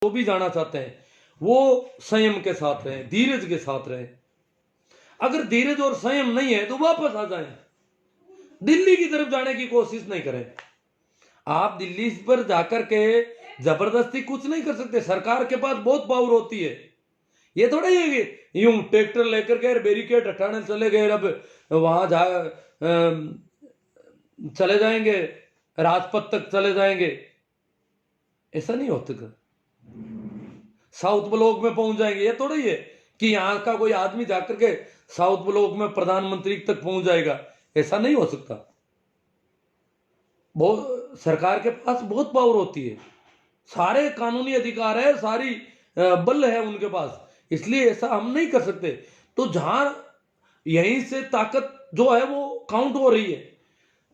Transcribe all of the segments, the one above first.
जो भी जाना चाहते हैं वो संयम के साथ रहें, धीरज के साथ रहें। अगर धीरज और संयम नहीं है तो वापस आ जाएं, दिल्ली की तरफ जाने की कोशिश नहीं करें। आप दिल्ली पर जाकर के जबरदस्ती कुछ नहीं कर सकते, सरकार के पास बहुत पावर होती है। ये थोड़ा ही है कि यूं ट्रैक्टर लेकर के बैरिकेड हटाने चले गए, अब वहां जा चले जाएंगे, राजपथ तक चले जाएंगे, ऐसा नहीं होता। साउथ ब्लॉक में पहुंच जाएंगे, ये थोड़ा ही है कि यहाँ का कोई आदमी जाकर के साउथ ब्लॉक में प्रधानमंत्री तक पहुंच जाएगा, ऐसा नहीं हो सकता। बहुत सरकार के पास बहुत पावर होती है, सारे कानूनी अधिकार है, सारी बल है उनके पास, इसलिए ऐसा हम नहीं कर सकते। तो जहां यहीं से ताकत जो है वो काउंट हो रही है,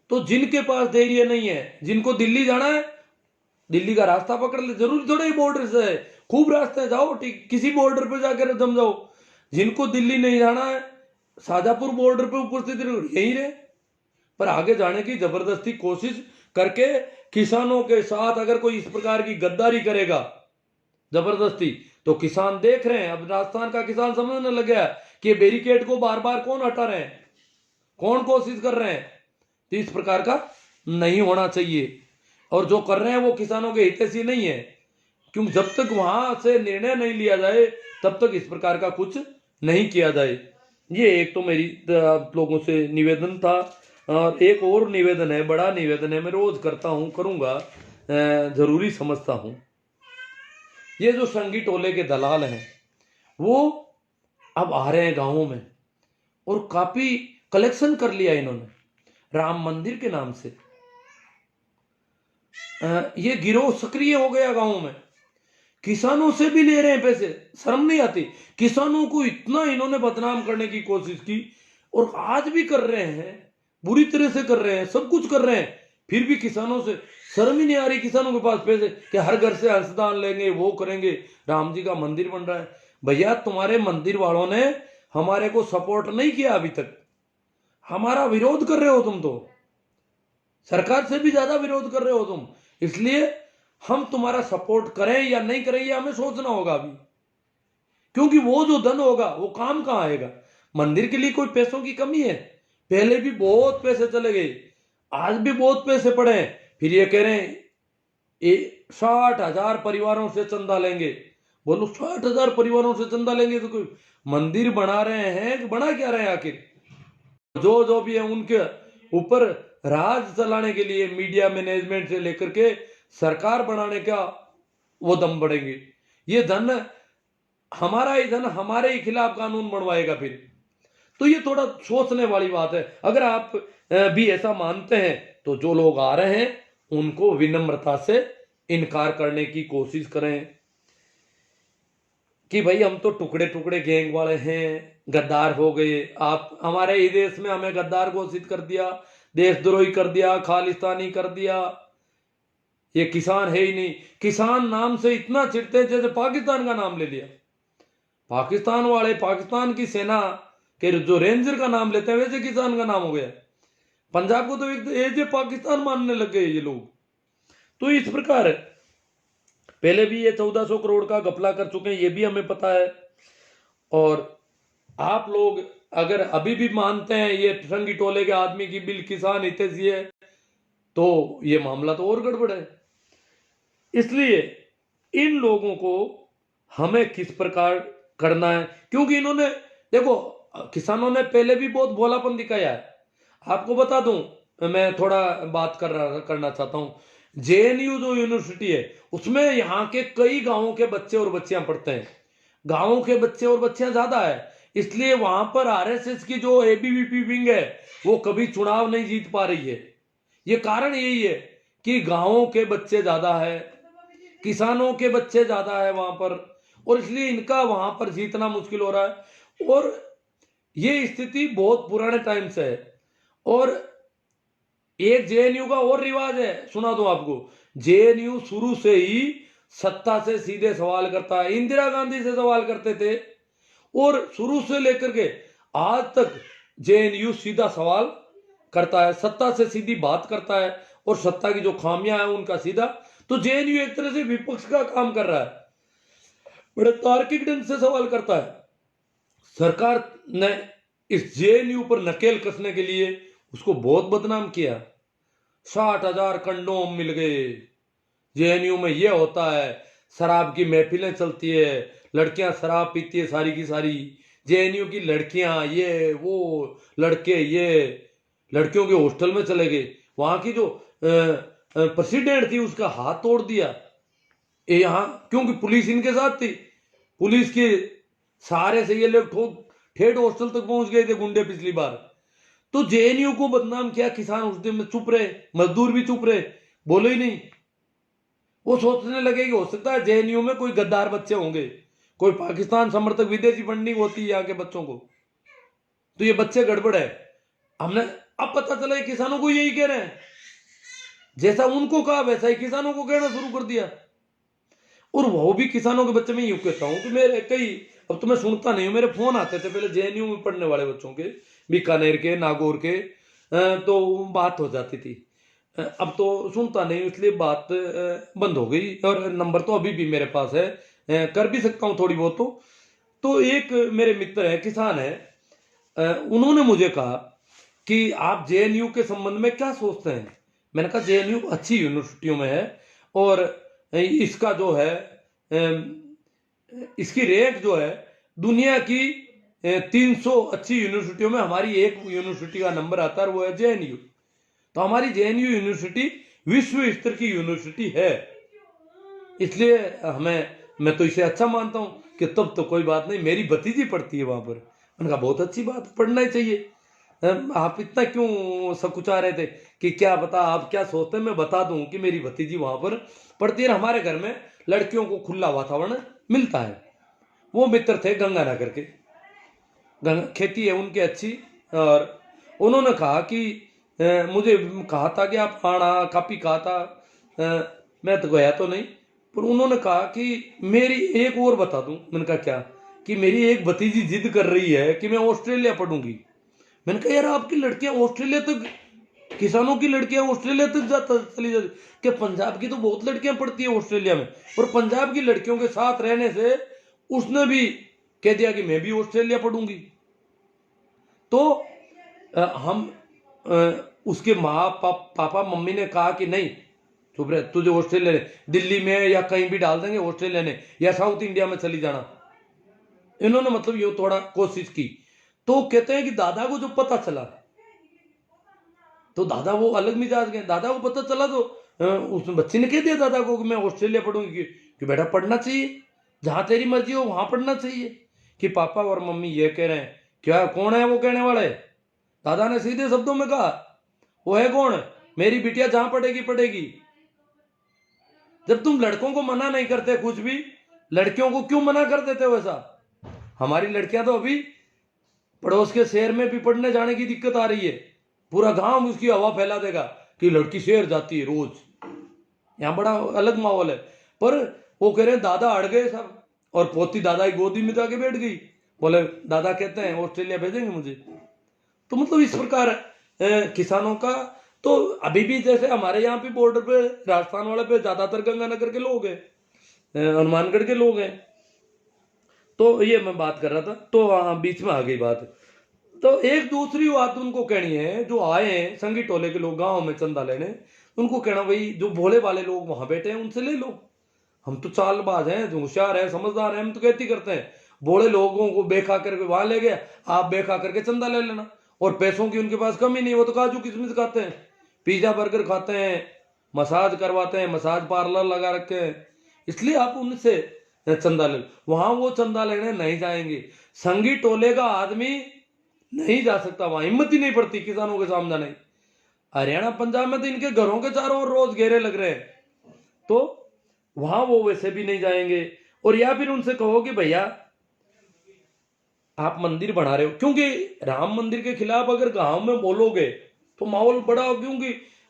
तो जिनके पास धैर्य नहीं है, जिनको दिल्ली जाना है, दिल्ली का रास्ता पकड़ ले, जरूरी थोड़ा ही बॉर्डर से है, खूब रास्ते जाओ, ठीक किसी बॉर्डर पे जाकर जम जाओ। जिनको दिल्ली नहीं जाना है, शाजापुर बॉर्डर पे उपस्थित यहीं रहे, पर आगे जाने की जबरदस्ती कोशिश करके किसानों के साथ अगर कोई इस प्रकार की गद्दारी करेगा जबरदस्ती, तो किसान देख रहे हैं। अब राजस्थान का किसान समझने लग गया कि बैरिकेड को बार बार कौन हटा रहे हैं, कौन कोशिश कर रहे हैं। तो इस प्रकार का नहीं होना चाहिए, और जो कर रहे हैं वो किसानों के हितैषी नहीं है, क्योंकि जब तक वहां से निर्णय नहीं लिया जाए तब तक इस प्रकार का कुछ नहीं किया जाए। ये एक तो मेरी आप लोगों से निवेदन था, और एक और निवेदन है, बड़ा निवेदन है, मैं रोज करता हूं, करूंगा, जरूरी समझता हूं। ये जो संगी टोले के दलाल हैं वो अब आ रहे हैं गांवों में, और काफी कलेक्शन कर लिया इन्होंने राम मंदिर के नाम से। ये गिरोह सक्रिय हो गया गांवों में, किसानों से भी ले रहे हैं पैसे, शर्म नहीं आती। किसानों को इतना इन्होंने बदनाम करने की कोशिश की, और आज भी कर रहे हैं, बुरी तरह से कर रहे हैं, सब कुछ कर रहे हैं, फिर भी किसानों से शर्म ही नहीं आ रही। किसानों के पास पैसे कि हर घर से अंशदान लेंगे, वो करेंगे, राम जी का मंदिर बन रहा है। भैया तुम्हारे मंदिर वालों ने हमारे को सपोर्ट नहीं किया अभी तक, हमारा विरोध कर रहे हो तुम, तो सरकार से भी ज्यादा विरोध कर रहे हो तुम, इसलिए हम तुम्हारा सपोर्ट करें या नहीं करें ये हमें सोचना होगा अभी, क्योंकि वो जो धन होगा वो काम कहां आएगा। मंदिर के लिए कोई पैसों की कमी है? पहले भी बहुत पैसे चले गए, आज भी बहुत पैसे पड़े हैं, फिर ये कह रहे हैं 60,000 परिवारों से चंदा लेंगे। बोलो 60,000 परिवारों से चंदा लेंगे तो कोई मंदिर बना रहे हैं कि बना क्या रहे हैं आखिर? जो जो भी है उनके ऊपर राज चलाने के लिए मीडिया मैनेजमेंट से लेकर के सरकार बनाने का वो दम बढ़ेंगे। ये धन हमारा ही धन, हमारे ही खिलाफ कानून बनवाएगा फिर। तो ये थोड़ा सोचने वाली बात है। अगर आप भी ऐसा मानते हैं तो जो लोग आ रहे हैं उनको विनम्रता से इनकार करने की कोशिश करें कि भाई हम तो टुकड़े टुकड़े गैंग वाले हैं, गद्दार हो गए, आप हमारे ही देश में हमें गद्दार घोषित कर दिया, देशद्रोही कर दिया, खालिस्तानी कर दिया, ये किसान है ही नहीं। किसान नाम से इतना चिढ़ते हैं जैसे पाकिस्तान का नाम ले लिया। पाकिस्तान वाले पाकिस्तान की सेना के जो रेंजर का नाम लेते हैं वैसे किसान का नाम हो गया। पंजाब को तो एक पाकिस्तान मानने लग गए ये लोग। तो इस प्रकार पहले भी ये 1400 करोड़ का घपला कर चुके हैं, ये भी हमें पता है। और आप लोग अगर अभी भी मानते हैं ये संगी टोले के आदमी की बिल किसान हितैषी है, तो ये मामला तो और गड़बड़ है। इसलिए इन लोगों को हमें किस प्रकार करना है, क्योंकि इन्होंने देखो किसानों ने पहले भी बहुत भोलापन दिखाया है। आपको बता दूं, मैं थोड़ा बात करना चाहता हूं। जेएनयू जो यूनिवर्सिटी है उसमें यहाँ के कई गांवों के बच्चे और बच्चियां पढ़ते हैं, गांवों के बच्चे और बच्चियां ज्यादा है, इसलिए वहां पर आरएसएस की जो एबीवीपी विंग है वो कभी चुनाव नहीं जीत पा रही है। ये कारण यही है कि गांवों के बच्चे ज्यादा है, किसानों के बच्चे ज्यादा है वहां पर, और इसलिए इनका वहां पर जीतना मुश्किल हो रहा है। और ये स्थिति बहुत पुराने टाइम से है। और एक जेएनयू का और रिवाज है, सुना दो आपको। जेएनयू शुरू से ही सत्ता से सीधे सवाल करता है, इंदिरा गांधी से सवाल करते थे, और शुरू से लेकर के आज तक जेएनयू सीधा सवाल करता है, सत्ता से सीधी बात करता है, और सत्ता की जो खामियां हैं उनका सीधा। तो जेएनयू एक तरह से विपक्ष का काम कर रहा है, बड़े तार्किक ढंग से सवाल करता है। सरकार ने इस जेएनयू पर नकेल कसने के लिए उसको बहुत बदनाम किया। 60,000 कंडोम मिल गए, जेएनयू में ये होता है, शराब की महफिलें चलती है, लड़कियां शराब पीती है सारी की सारी, जेएनयू की लड़कियां ये वो, लड़के ये, लड़कियों के हॉस्टल में चले गए, वहां की जो प्रेसिडेंट थी उसका हाथ तोड़ दिया यहाँ, क्योंकि पुलिस इनके साथ थी, पुलिस के सहारे से ये लोग ठेठ हॉस्टल तक पहुंच गए थे गुंडे पिछली बार। तो जेएनयू को बदनाम किया, किसान उस दिन में चुप रहे, मजदूर भी चुप रहे, बोले ही नहीं। वो सोचने लगे कि हो सकता है जेएनयू में कोई गद्दार बच्चे होंगे, कोई पाकिस्तान समर्थक विदेशी फंडिंग होती है यहाँ के बच्चों को, तो ये बच्चे गड़बड़ है। हमने अब पता चला ये किसानों को यही कह रहे हैं, जैसा उनको कहा वैसा ही किसानों को कहना शुरू कर दिया। और वो भी किसानों के बच्चे में यूं कहता हूं कि मेरे कई, अब तो मैं सुनता नहीं हूं, मेरे फोन आते थे पहले जेएनयू में पढ़ने वाले बच्चों के, बीकानेर के, नागौर के, तो बात हो जाती थी। अब तो सुनता नहीं, इसलिए बात बंद हो गई, और नंबर तो अभी भी मेरे पास है, कर भी सकता हूं थोड़ी बहुत। तो एक मेरे मित्र है, किसान है, उन्होंने मुझे कहा कि आप जेएनयू के संबंध में क्या सोचते हैं। मैंने कहा जेएनयू अच्छी यूनिवर्सिटियों में है, और इसका जो है इसकी रैंक जो है दुनिया की 300 अच्छी यूनिवर्सिटियों में हमारी एक यूनिवर्सिटी का नंबर आता है, वो है जेएनयू। तो हमारी जेएनयू यूनिवर्सिटी विश्व स्तर की यूनिवर्सिटी है, इसलिए मैं तो इसे अच्छा मानता हूं कि तब तो कोई बात नहीं, मेरी भतीजी पढ़ती है वहां पर। मैंने कहा बहुत अच्छी बात, पढ़ना ही चाहिए। आप इतना क्यों सकुचा रहे थे कि क्या पता आप क्या सोचते हैं, मैं बता दूं कि मेरी भतीजी वहां पर पढ़ती है। हमारे घर में लड़कियों को खुला वातावरण मिलता है। वो मित्र थे गंगानगर के, खेती है उनकी अच्छी, और उन्होंने कहा कि मुझे कहा था कि आप आना, काफी कहा था, मैं तो गया तो नहीं, पर उन्होंने कहा कि मेरी एक और बता दूं। मैंने कहा क्या? कि मेरी एक भतीजी जिद कर रही है कि मैं ऑस्ट्रेलिया पढ़ूंगी। मैंने कहा यार आपकी लड़कियां ऑस्ट्रेलिया तक, किसानों की लड़कियां ऑस्ट्रेलिया तक चली जाती, कि पंजाब की तो बहुत लड़कियां पढ़ती है ऑस्ट्रेलिया में, और पंजाब की लड़कियों के साथ रहने से उसने भी कह दिया कि मैं भी ऑस्ट्रेलिया पढ़ूंगी। तो हम उसके माँ पापा मम्मी ने कहा कि नहीं चुप रहे, तुझे ऑस्ट्रेलिया दिल्ली में या कहीं भी डाल देंगे, ऑस्ट्रेलिया ने या साउथ इंडिया में चली जाना। इन्होंने मतलब ये थोड़ा कोशिश की। तो कहते हैं कि दादा को जो पता चला, तो दादा वो अलग मिजाज गए। दादा को पता चला तो उस बच्ची ने कह दिया दादा को कि मैं ऑस्ट्रेलिया पढ़ूंगी, कि बेटा पढ़ना चाहिए, जहां तेरी मर्जी हो वहां पढ़ना चाहिए। कि पापा और मम्मी ये कह रहे हैं, क्या कौन है वो कहने वाले? दादा ने सीधे शब्दों में कहा, वो है कौन? मेरी बिटिया जहां पढ़ेगी पढ़ेगी। जब तुम लड़कों को मना नहीं करते कुछ भी, लड़कियों को क्यों मना कर देते हो? वैसा हमारी लड़कियां तो अभी पड़ोस के शहर में भी पढ़ने जाने की दिक्कत आ रही है, पूरा गांव उसकी हवा फैला देगा कि लड़की शहर जाती है रोज। यहाँ बड़ा अलग माहौल है। पर वो कह रहे दादा अड़ गए सब, और पोती दादा की गोदी में जाके बैठ गई, बोले दादा कहते हैं ऑस्ट्रेलिया भेजेंगे मुझे। तो मतलब इस प्रकार किसानों का तो अभी भी, जैसे हमारे यहाँ पे बॉर्डर पे राजस्थान वाले पे ज्यादातर गंगानगर के लोग हैं, हनुमानगढ़ के लोग हैं। तो ये मैं बात कर रहा था, तो बीच में आ गई बात। तो एक दूसरी बात उनको कहनी है, जो आए हैं संगी टोले के लोग गांव में चंदा लेने, उनको कहना भाई जो भोले वाले लोग वहां बैठे हैं उनसे ले लो। हम तो चालबाज हैं, जो होशियार है, समझदार है, हम तो कहती करते हैं भोले लोगों को बेखा करके वहां ले गया, आप बेखा करके चंदा ले लेना। और पैसों की उनके पास कमी नहीं, वो तो काजू किशमिश खाते हैं, पिज्जा बर्गर खाते हैं, मसाज करवाते हैं, मसाज पार्लर लगा रखे हैं, इसलिए आप उनसे चंदा ले। वहां वो चंदा लेने नहीं जाएंगे। संगी टोले का आदमी नहीं जा सकता वहां, हिम्मत ही नहीं पड़ती किसानों के सामने जाने। हरियाणा पंजाब में तो इनके घरों के चारों ओर रोज घेरे लग रहे हैं, तो वहां वो वैसे भी नहीं जाएंगे। और या फिर उनसे कहो कि भैया आप मंदिर बना रहे हो, क्योंकि राम मंदिर के खिलाफ अगर गांव में बोलोगे तो माहौल बड़ा हो, क्योंकि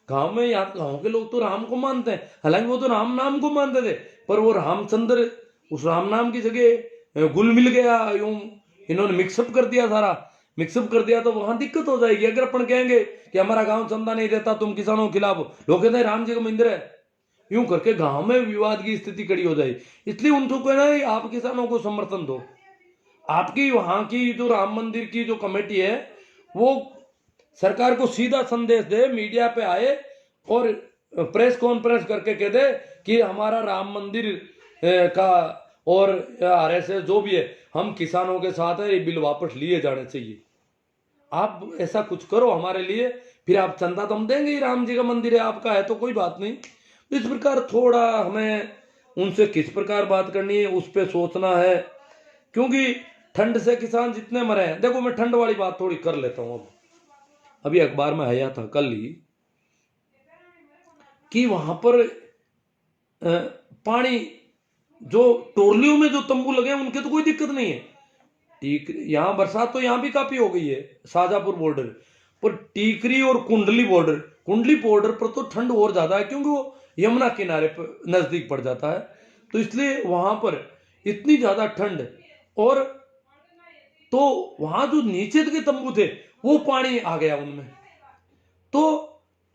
गांव में यहाँ गांव के लोग तो राम को मानते हैं, हालांकि वो तो राम नाम को मानते थे, पर वो रामचंद्र उस राम नाम की जगह गुल मिल गया, यूं इन्होंने मिक्सअप कर दिया, सारा मिक्सअप कर दिया, तो वहां दिक्कत हो जाएगी। अगर अपन कहेंगे कि हमारा गांव चंदा नहीं देता, तुम किसानों के खिलाफ, लोग कहते हैं राम जी का मंदिर है, यूं करके गांव में विवाद की स्थिति खड़ी हो जाए। इसलिए उनको कहना है आप किसानों को समर्थन दो। आपकी वहां की जो राम मंदिर की जो कमेटी है वो सरकार को सीधा संदेश दे, मीडिया पे आए और प्रेस कॉन्फ्रेंस करके कह दे कि हमारा राम मंदिर का और आरएसएस जो भी है, हम किसानों के साथ है, ये बिल वापस लिए जाने चाहिए। आप ऐसा कुछ करो हमारे लिए, फिर आप चंदा तो हम देंगे ही, राम जी का मंदिर है, आपका है तो कोई बात नहीं। इस प्रकार थोड़ा हमें उनसे किस प्रकार बात करनी है उस पर सोचना है, क्योंकि ठंड से किसान जितने मरे हैं। देखो मैं ठंड वाली बात थोड़ी कर लेता हूँ। अब अभी अखबार में आया था कल ही कि वहां पर पानी जो टोरलियों में जो तंबू लगे हैं उनके तो कोई दिक्कत नहीं है। यहाँ बरसात तो यहाँ भी काफी हो गई है शाजापुर बॉर्डर पर, टीकरी और कुंडली बॉर्डर पर तो ठंड और ज्यादा है, क्योंकि वो यमुना किनारे पर नजदीक पड़ जाता है, तो इसलिए वहां पर इतनी ज्यादा ठंड। और तो वहां जो नीचे के तंबू थे वो पानी आ गया उनमें। तो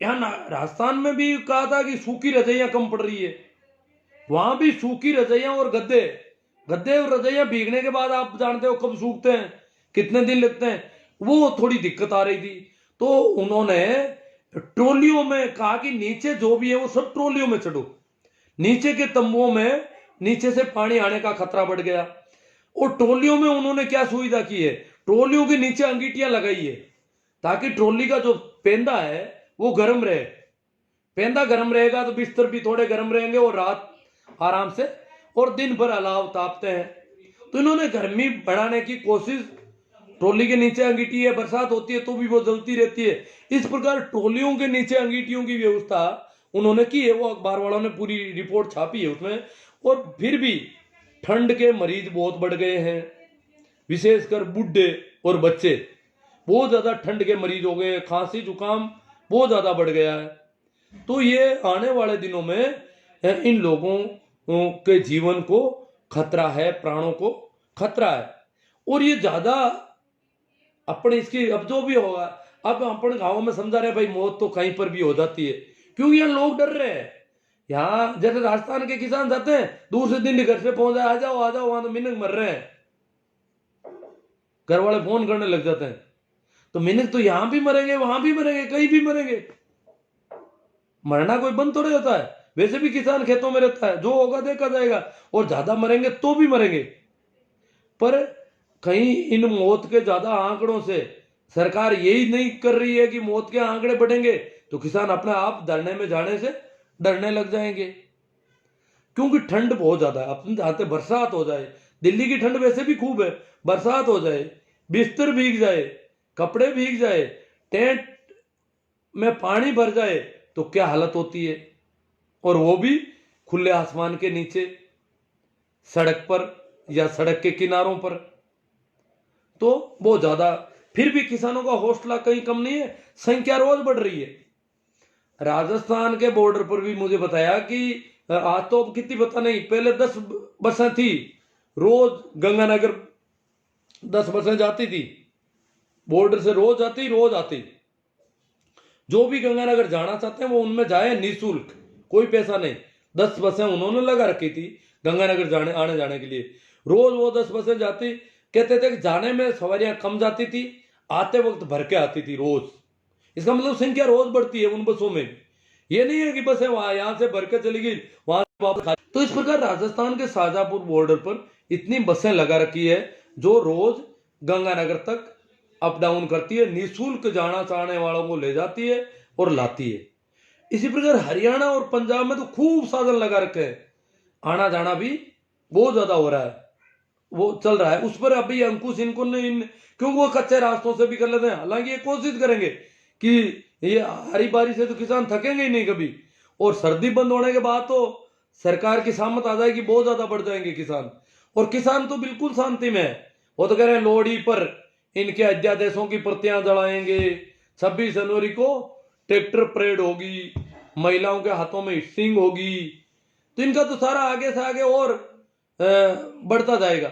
यहाँ राजस्थान में भी कहा था कि सूखी रजाइयां कम पड़ रही है, वहां भी सूखी रजाइयां और गद्दे और रजाइयां भीगने के बाद आप जानते हो कब सूखते हैं, कितने दिन लगते हैं, वो थोड़ी दिक्कत आ रही थी। तो उन्होंने ट्रोलियों में कहा कि नीचे जो भी है वो सब ट्रोलियों में चढ़ो, नीचे के तंबुओं में नीचे से पानी आने का खतरा बढ़ गया। और ट्रोलियों में उन्होंने क्या सुविधा की है, ट्रोलियों के नीचे अंगीठियां लगाई है ताकि ट्रोली का जो पेंदा है वो गर्म रहे। पेंदा गर्म रहेगा तो बिस्तर भी थोड़े गर्म रहेंगे और रात आराम से, और दिन भर अलाव तापते हैं। तो इन्होंने गर्मी बढ़ाने की कोशिश, ट्रोली के नीचे अंगीठी है, बरसात होती है तो भी वो जलती रहती है, इस प्रकार ट्रोलियों के नीचे अंगीठियों की व्यवस्था उन्होंने की है। वो अखबार वालों ने पूरी रिपोर्ट छापी है उसमें। और फिर भी ठंड के मरीज बहुत बढ़ गए हैं, विशेषकर बूढ़े और बच्चे बहुत ज्यादा ठंड के मरीज हो गए, खांसी जुकाम बहुत ज्यादा बढ़ गया है। तो ये आने वाले दिनों में इन लोगों के जीवन को खतरा है, प्राणों को खतरा है। और ये ज्यादा अपने इसकी अब जो भी होगा, अब अपने गांवों में समझा रहे भाई मौत तो कहीं पर भी हो जाती है, क्योंकि यहाँ लोग डर रहे हैं। यहाँ जैसे राजस्थान के किसान जाते हैं दूसरे दिन घर से पहुंच जाए, आ जाओ वहां तो मिनक मर रहे हैं, घर वाले फोन करने लग जाते हैं। तो मिनक तो यहां भी मरेंगे, वहां भी मरेंगे, कहीं भी मरेंगे, मरना कोई बंद थोड़े होता है। वैसे भी किसान खेतों में रहता है, जो होगा देखा जाएगा, और ज्यादा मरेंगे तो भी मरेंगे। पर कहीं इन मौत के ज्यादा आंकड़ों से सरकार यही नहीं कर रही है कि मौत के आंकड़े बढ़ेंगे तो किसान अपने आप धरने में जाने से डरने लग जाएंगे, क्योंकि ठंड बहुत ज्यादा है। अपन चाहते बरसात हो जाए, दिल्ली की ठंड वैसे भी खूब है, बरसात हो जाए, बिस्तर भीग जाए, कपड़े भीग जाए, टेंट में पानी भर जाए तो क्या हालत होती है, और वो भी खुले आसमान के नीचे, सड़क पर या सड़क के किनारों पर। तो बहुत ज्यादा, फिर भी किसानों का हौसला कहीं कम नहीं है, संख्या रोज बढ़ रही है। राजस्थान के बॉर्डर पर भी मुझे बताया कि आज तो अब कितनी पता नहीं, पहले 10 बसें थी रोज, गंगानगर 10 बसें जाती थी बॉर्डर से, रोज आती। जो भी गंगानगर जाना चाहते हैं वो उनमें जाए निःशुल्क, कोई पैसा नहीं। 10 बसें उन्होंने लगा रखी थी गंगानगर आने जाने के लिए। रोज वो 10 बसें जाती, कहते थे कि जाने में सवारियां कम जाती थी, आते वक्त भर के आती थी रोज। इसका मतलब संख्या रोज बढ़ती है उन बसों में। ये नहीं है कि बसें वहां यहां से भर के चली गई वहां वापस। तो इस प्रकार राजस्थान के शाजापुर बॉर्डर पर इतनी बसें लगा रखी है जो रोज गंगानगर तक अप डाउन करती है, निःशुल्क जाना चाहने वालों को ले जाती है और लाती है। इसी प्रकार हरियाणा और पंजाब में तो खूब साधन लगा रखे हैं, आना जाना भी बहुत ज्यादा हो रहा है, वो चल रहा है। उस पर अभी अंकुश इनको क्योंकि वो कच्चे रास्तों से भी कर लेते हैं। हालांकि ये कोशिश करेंगे कि ये हरी बारी से तो किसान थकेंगे ही नहीं कभी, और सर्दी बंद होने के बाद तो सरकार की सामत आ जाएगी, बहुत ज्यादा बढ़ जाएंगे किसान। और किसान तो बिल्कुल शांति में है, वो तो कह रहे हैं लोहड़ी पर इनके अध्यादेशों की प्रतियां जलाएंगे, 26 जनवरी को ट्रैक्टर परेड होगी, महिलाओं के हाथों में स्टिंग होगी। तो इनका तो सारा आगे से आगे और बढ़ता जाएगा।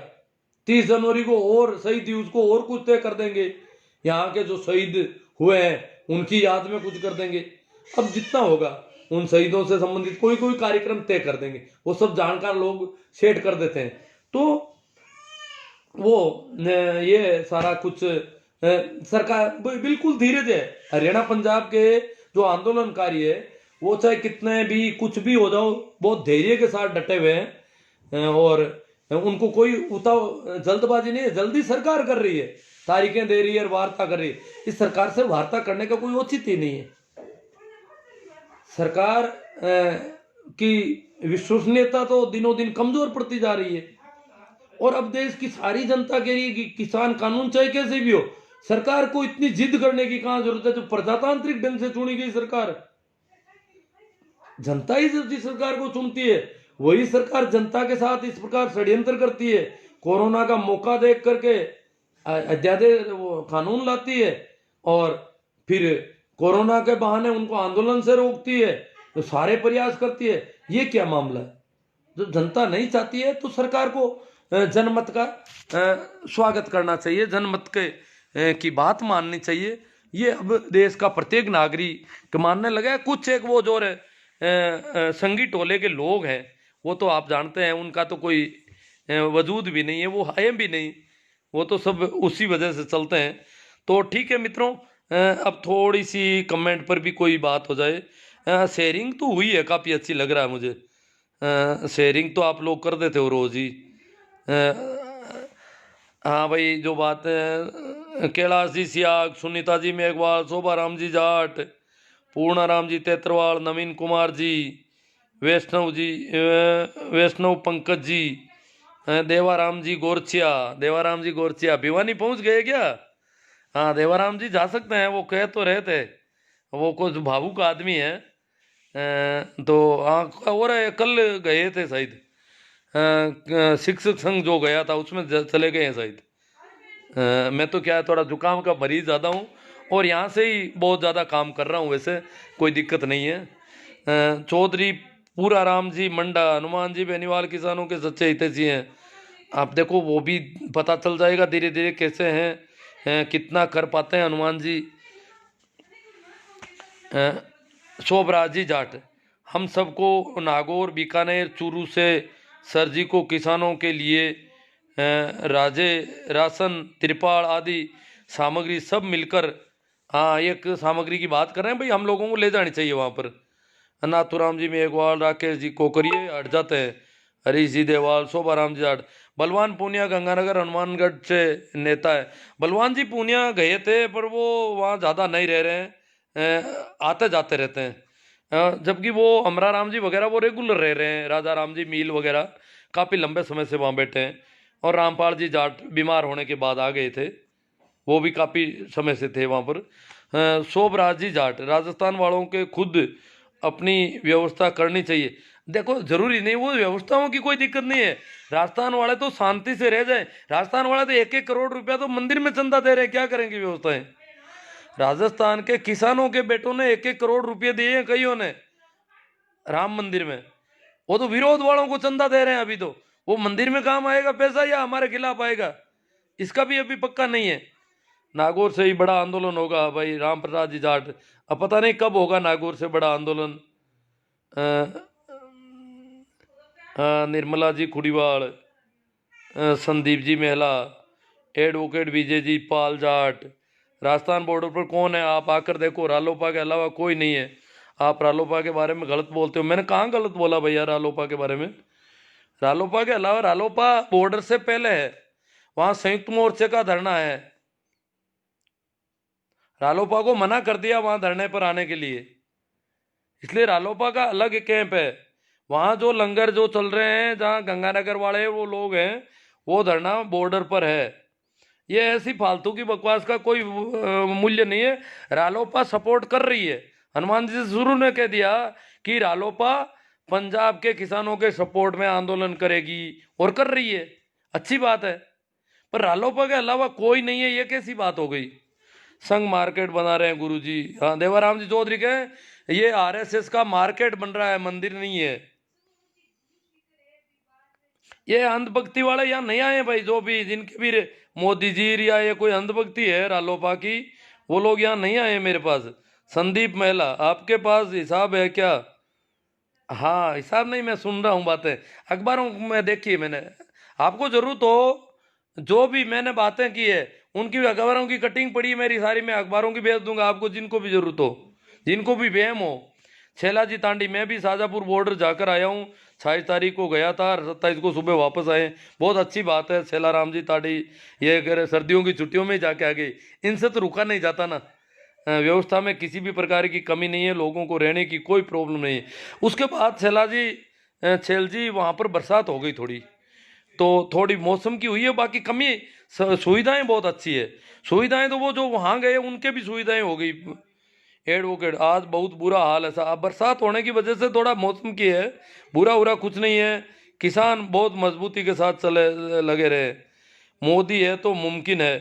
30 जनवरी को और शहीद दिवस को और कुछ तय कर देंगे, यहाँ के जो शहीद हुए हैं उनकी याद में कुछ कर देंगे। अब जितना होगा उन शहीदों से संबंधित कोई कोई कार्यक्रम तय कर देंगे, वो सब जानकार लोग सेट कर देते हैं। तो वो ये सारा कुछ सरकार बिल्कुल धीरज है। हरियाणा पंजाब के जो आंदोलनकारी है वो चाहे कितने भी कुछ भी हो जाओ बहुत धैर्य के साथ डटे हुए हैं, और उनको कोई जल्दबाजी नहीं है। जल्दी सरकार कर रही है, तारीखें दे रही है और वार्ता कर रही है। इस सरकार से वार्ता करने का कोई औचित्य नहीं है। सरकार की विश्वसनीयता तो दिनों दिन कमजोर पड़ती जा रही है, और अब देश की सारी जनता के लिए किसान कानून चाहे कैसे भी हो, सरकार को इतनी जिद करने की कहां जरूरत है। जो प्रजातांत्रिक ढंग से चुनी गई सरकार, जनता ही जिस सरकार को चुनती है वही सरकार जनता के साथ इस प्रकार षड्यंत्र करती है, कोरोना का मौका देख करके अध्यादेश वो कानून लाती है, और फिर कोरोना के बहाने उनको आंदोलन से रोकती है, तो सारे प्रयास करती है। ये क्या मामला है? जो जनता नहीं चाहती है तो सरकार को जनमत का स्वागत करना चाहिए, जनमत के की बात माननी चाहिए। ये अब देश का प्रत्येक नागरिक मानने लगा है। कुछ एक वो जो संगी टोले के लोग हैं वो तो आप जानते हैं, उनका तो कोई वजूद भी नहीं है, वो है भी नहीं, वो तो सब उसी वजह से चलते हैं। तो ठीक है मित्रों, अब थोड़ी सी कमेंट पर भी कोई बात हो जाए। शेयरिंग तो हुई है, काफ़ी अच्छी लग रहा है मुझे। शेयरिंग तो आप लोग कर देते हो रोज़ ही। हाँ भाई, जो बात है कैलाश जी सियाग, सुनीता जी मेघवाल, शोभा राम जी जाट, पूर्णाराम जी तेतरवाल, नवीन कुमार जी, वैष्णव जी, वैष्णव पंकज जी, देवाराम जी गोरचिया भिवानी पहुंच गए क्या? हाँ देवाराम जी जा सकते हैं, वो कह तो रहे थे, वो कुछ भावुक आदमी है। तो हाँ, और कल गए थे शायद, शिक्षक संघ जो गया था उसमें चले गए हैं शायद। मैं तो क्या है, थोड़ा जुकाम का मरीज ज़्यादा हूँ और यहाँ से ही बहुत ज़्यादा काम कर रहा हूँ, वैसे कोई दिक्कत नहीं है। चौधरी पूरा राम जी मंडा, हनुमान जी बेनीवाल किसानों के सच्चे हितैषी हैं। आप देखो वो भी पता चल जाएगा धीरे धीरे कैसे हैं, कितना कर पाते हैं हनुमान जी। शोभराज जी जाट, हम सबको नागौर, बीकानेर, चूरू से सर जी को किसानों के लिए राजे राशन, त्रिपाल आदि सामग्री सब मिलकर, हाँ एक सामग्री की बात कर रहे हैं भाई, हम लोगों को ले जानी चाहिए वहाँ पर। नाथुराम जी मेघवाल, राकेश जी कोकरिए हट जाते हैं, हरीश जी देवाल, शोभा राम जी जाट, बलवान पूनिया गंगानगर हनुमानगढ़ से नेता है। बलवान जी पूनिया गए थे पर वो वहाँ ज़्यादा नहीं रह रहे हैं, आते जाते रहते हैं। जबकि वो अमरा राम जी वगैरह वो रेगुलर रह रहे हैं, राजा राम जी मील वगैरह काफ़ी लंबे समय से वहाँ बैठे हैं। और रामपाल जी जाट बीमार होने के बाद आ गए थे, वो भी काफ़ी समय से थे वहाँ पर। शोभराज जी जाट, राजस्थान वालों के खुद अपनी व्यवस्था करनी चाहिए। देखो जरूरी नहीं, वो व्यवस्थाओं की कोई दिक्कत नहीं है, राजस्थान वाले तो शांति से रह जाए। राजस्थान वाले तो 1-1 करोड़ रुपया तो मंदिर में चंदा दे रहे हैं, क्या करेंगे व्यवस्थाएं? राजस्थान के किसानों के बेटों ने 1-1 करोड़ रुपये दिए हैं कईयों ने राम मंदिर में, वो तो विरोध वालों को चंदा दे रहे हैं। अभी तो वो मंदिर में काम आएगा पैसा या हमारे खिलाफ आएगा, इसका भी अभी पक्का नहीं है। नागौर से ही बड़ा आंदोलन होगा भाई, राम प्रसाद जी जाट। अब पता नहीं कब होगा नागौर से बड़ा आंदोलन। निर्मला जी खुड़ीवाल, संदीप जी मेहला, एडवोकेट विजय जी पाल जाट। राजस्थान बॉर्डर पर कौन है? आप आकर देखो, रालोपा के अलावा कोई नहीं है। आप रालोपा के बारे में गलत बोलते हो। मैंने कहाँ गलत बोला भैया रालोपा के बारे में? रालोपा के अलावा रालोपा बॉर्डर से पहले है, वहां संयुक्त मोर्चे का धरना है। रालोपा को मना कर दिया वहां धरने पर आने के लिए, इसलिए रालोपा का अलग कैंप है। वहां जो लंगर जो चल रहे हैं, जहां गंगानगर वाले वो लोग हैं, वो धरना बॉर्डर पर है। ये ऐसी फालतू की बकवास का कोई मूल्य नहीं है। रालोपा सपोर्ट कर रही है, हनुमान जी शुरू ने कह दिया कि रालोपा पंजाब के किसानों के सपोर्ट में आंदोलन करेगी, और कर रही है, अच्छी बात है। पर रालोपा के अलावा कोई नहीं है, ये कैसी बात हो गई? संघ मार्केट बना रहे हैं गुरुजी। हाँ देवाराम जी चौधरी कहे ये आरएसएस का मार्केट बन रहा है, मंदिर नहीं है। ये अंधभक्ति वाले यहाँ नहीं आए भाई, जो भी जिनके भी मोदी जी या ये कोई अंधभक्ति है रालोपा की, वो लोग यहाँ नहीं आए मेरे पास। संदीप महिला, आपके पास हिसाब है क्या? हाँ हिसाब नहीं, मैं सुन रहा हूँ बातें अखबारों में देखी है मैंने। आपको जरूरत हो, जो भी मैंने बातें की है उनकी भी अखबारों की कटिंग पड़ी है मेरी सारी, मैं अखबारों की भेज दूंगा आपको, जिनको भी जरूरत हो, जिनको भी वहम हो। छेलाजी तांडी मैं भी शाजापुर बॉर्डर जाकर आया हूँ, 28 तारीख को गया था, 27 को सुबह वापस आए। बहुत अच्छी बात है, छेला राम जी तांडी ये अगर सर्दियों की छुट्टियों में ही जाके आ गए, इनसे तो रुका नहीं जाता ना। व्यवस्था में किसी भी प्रकार की कमी नहीं है, लोगों को रहने की कोई प्रॉब्लम नहीं है। उसके बाद छेल जी वहाँ पर बरसात हो गई थोड़ी, तो थोड़ी मौसम की हुई है, बाकी कमी सुविधाएं बहुत अच्छी है। सुविधाएं तो वो जो वहाँ गए उनके भी सुविधाएं हो गई। एडवोकेट आज बहुत बुरा हाल है साहब, बरसात होने की वजह से थोड़ा मौसम की है, बुरा उरा कुछ नहीं है। किसान बहुत मजबूती के साथ चले लगे रहे। मोदी है तो मुमकिन है।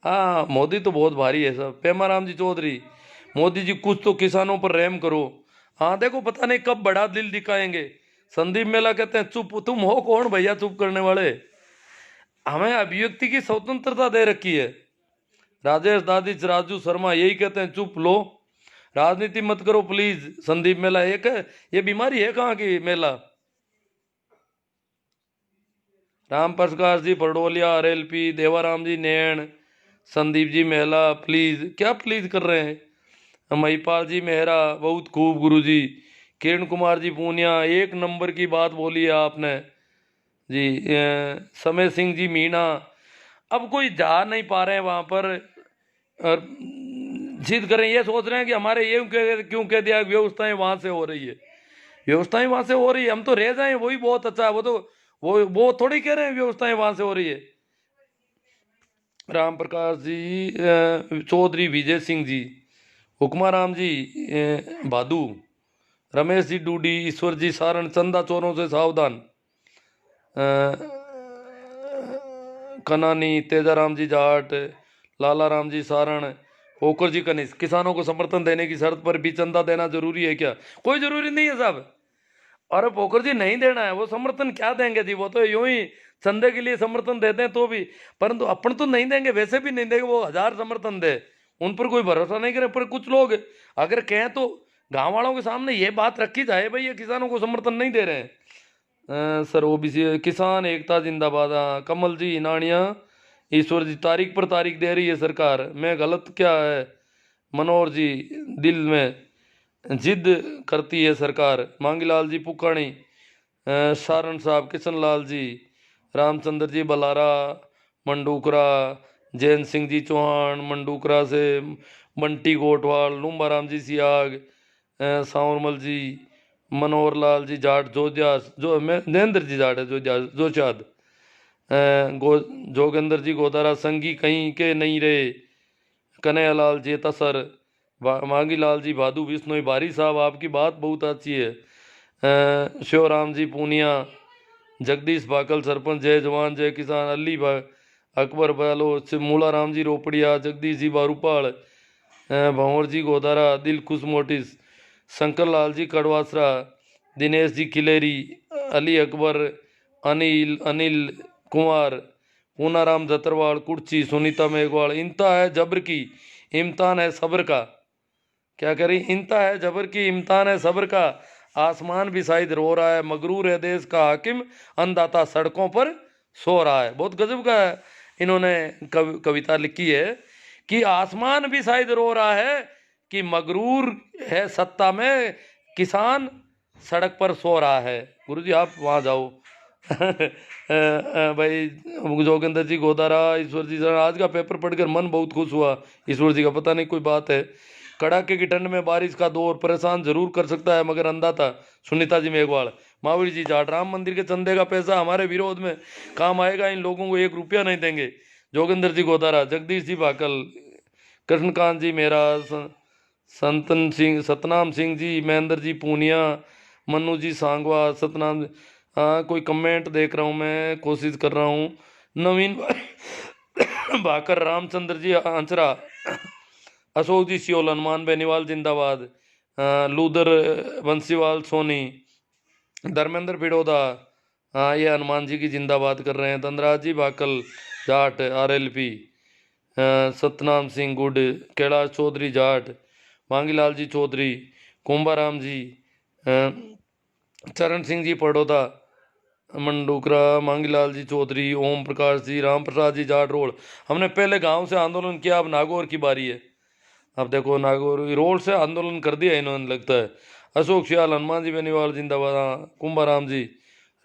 हाँ मोदी तो बहुत भारी है सब, पेमाराम जी चौधरी, मोदी जी कुछ तो किसानों पर रहम करो। हाँ देखो पता नहीं कब बड़ा दिल दिखाएंगे। संदीप मेला कहते हैं चुप, तुम हो कौन भैया चुप करने वाले, हमें अभिव्यक्ति की स्वतंत्रता दे रखी है। राजेश दादिच राजू शर्मा यही कहते हैं चुप लो, राजनीति मत करो प्लीज। संदीप मेला एक है, ये बीमारी है कहाँ की मेला। राम प्रकाश जी पडोलिया आरएलपी, देवाराम जी नैण, संदीप जी मेहला, प्लीज क्या प्लीज कर रहे हैं। महिपाल जी मेहरा बहुत खूब गुरु जी। किरण कुमार जी पूनिया एक नंबर की बात बोली है आपने जी। समय सिंह जी मीणा, अब कोई जा नहीं पा रहे हैं वहां पर, और जिद करें ये सोच रहे हैं कि हमारे ये क्यों कह दिया, व्यवस्थाएं वहां से हो रही है, व्यवस्थाएं वहां से हो रही है, हम तो रह जाएं वही बहुत अच्छा है। वो तो वो थोड़ी कह रहे हैं व्यवस्थाएं वहां से हो रही है। राम प्रकाश जी चौधरी, विजय सिंह जी, हुक्मा राम जी भादू, रमेश जी डूडी, ईश्वर जी सारण, चंदा चोरों से सावधान, कनानी, तेजाराम जी जाट, लाला राम जी सारण, पोकर जी कनिष्क। किसानों को समर्थन देने की शर्त पर भी चंदा देना जरूरी है क्या? कोई जरूरी नहीं है साहब। अरे पोकर जी नहीं देना है, वो समर्थन क्या देंगे जी, वो तो यूं ही चंदे के लिए समर्थन देते हैं तो भी, परंतु अपन तो नहीं देंगे, वैसे भी नहीं देंगे, वो 1000 समर्थन दे, उन पर कोई भरोसा नहीं करे। पर कुछ लोग अगर कहें तो गांव वालों के सामने ये बात रखी जाए, भाई ये किसानों को समर्थन नहीं दे रहे हैं। सर ओबीसी किसान एकता जिंदाबाद, हाँ कमल जी नानिया, ईश्वर जी तारीख पर तारीख दे रही है सरकार, मैं गलत क्या है। मनोहर जी दिल में जिद करती है सरकार, मांगीलाल जी पुकाणी, सारण साहब, किशन लाल जी, रामचंद्र जी बलारा, मंडूकरा, जैन सिंह जी चौहान मंडूकरा से, बंटी गोटवाल, लूम्बाराम जी सियाग, सांवरमल जी, मनोहर लाल जी जाट जोजिया, जो मैं नरेंद्र जी जाट है जोशाद, जोगेंद्र जी गोदारा, संगी कहीं के नहीं रहे, कन्हैयालाल जी तसर, मांगी लाल जी भादू बिश्नोई, बारी साहब आपकी बात बहुत अच्छी है। शिवराम जी पूनिया, जगदीश बाकल सरपंच, जय जवान जय किसान, अली अकबर बलोच, मूला राम जी रोपड़िया, जगदीश जी बारूपाल, भंवर जी गोदारा, दिल खुश मोटिस, शंकर लाल जी कड़वासरा, दिनेश जी खिलेरी, अली अकबर, अनिल अनिल कुमार, पूनाराम जतरवाल कुर्ची, सुनीता मेघवाल। इंता है जबर की, इम्तान है सब्र का, क्या करें, इंता है जबर की, इम्तान है सब्र का, आसमान भी शायद रो रहा है, मगरूर है देश का हाकिम, अंधाता सड़कों पर सो रहा है। बहुत गजब का इन्होंने कविता लिखी है कि आसमान भी शायद रो रहा है कि मगरूर है सत्ता में, किसान सड़क पर सो रहा है। गुरुजी आप वहाँ जाओ। भाई जोगिंदर जी गोदारा, ईश्वर जी सर, आज का पेपर पढ़कर मन बहुत खुश हुआ। ईश्वर जी का पता नहीं कोई बात है। कड़ाके की ठंड में बारिश का दौर परेशान जरूर कर सकता है मगर अंधा सुनीता जी मेघवाल, महावीर जी जाट, राम मंदिर के चंदे का पैसा हमारे विरोध में काम आएगा, इन लोगों को 1 रुपया नहीं देंगे। जोगिंदर जी गोदारा, जगदीश जी भाकल, कृष्णकांत जी मेरा, संतन सिंह, सतनाम सिंह जी, महेंद्र जी पूनिया, मनु जी सांगवा, सतनाम। हाँ कोई कमेंट देख रहा हूँ मैं, कोशिश कर रहा हूँ। नवीन भाकर, रामचंद्र जी आंचरा, अशोक जी सियोल, हनुमान बेनीवाल जिंदाबाद, लूदर बंसीवाल सोनी, धर्मेंद्र पिड़ोदा, हाँ ये हनुमान जी की जिंदाबाद कर रहे हैं। धनराज जी भाकल जाट आरएलपी, सतनाम सिंह गुड, कैलाश चौधरी जाट, मांगीलाल जी चौधरी, कुंभाराम जी, चरण सिंह जी पड़ोदा, मंडूकरा, मांगीलाल जी चौधरी, ओम प्रकाश जी, राम प्रसाद जी जाटरोल। हमने पहले गांव से आंदोलन किया, अब नागौर की बारी है। अब देखो नागौर रोड से आंदोलन कर दिया इन्होंने, लगता है। अशोक सियाल, हनुमान जी बेनीवाल जिंदाबाद, हाँ, कुंभाराम जी,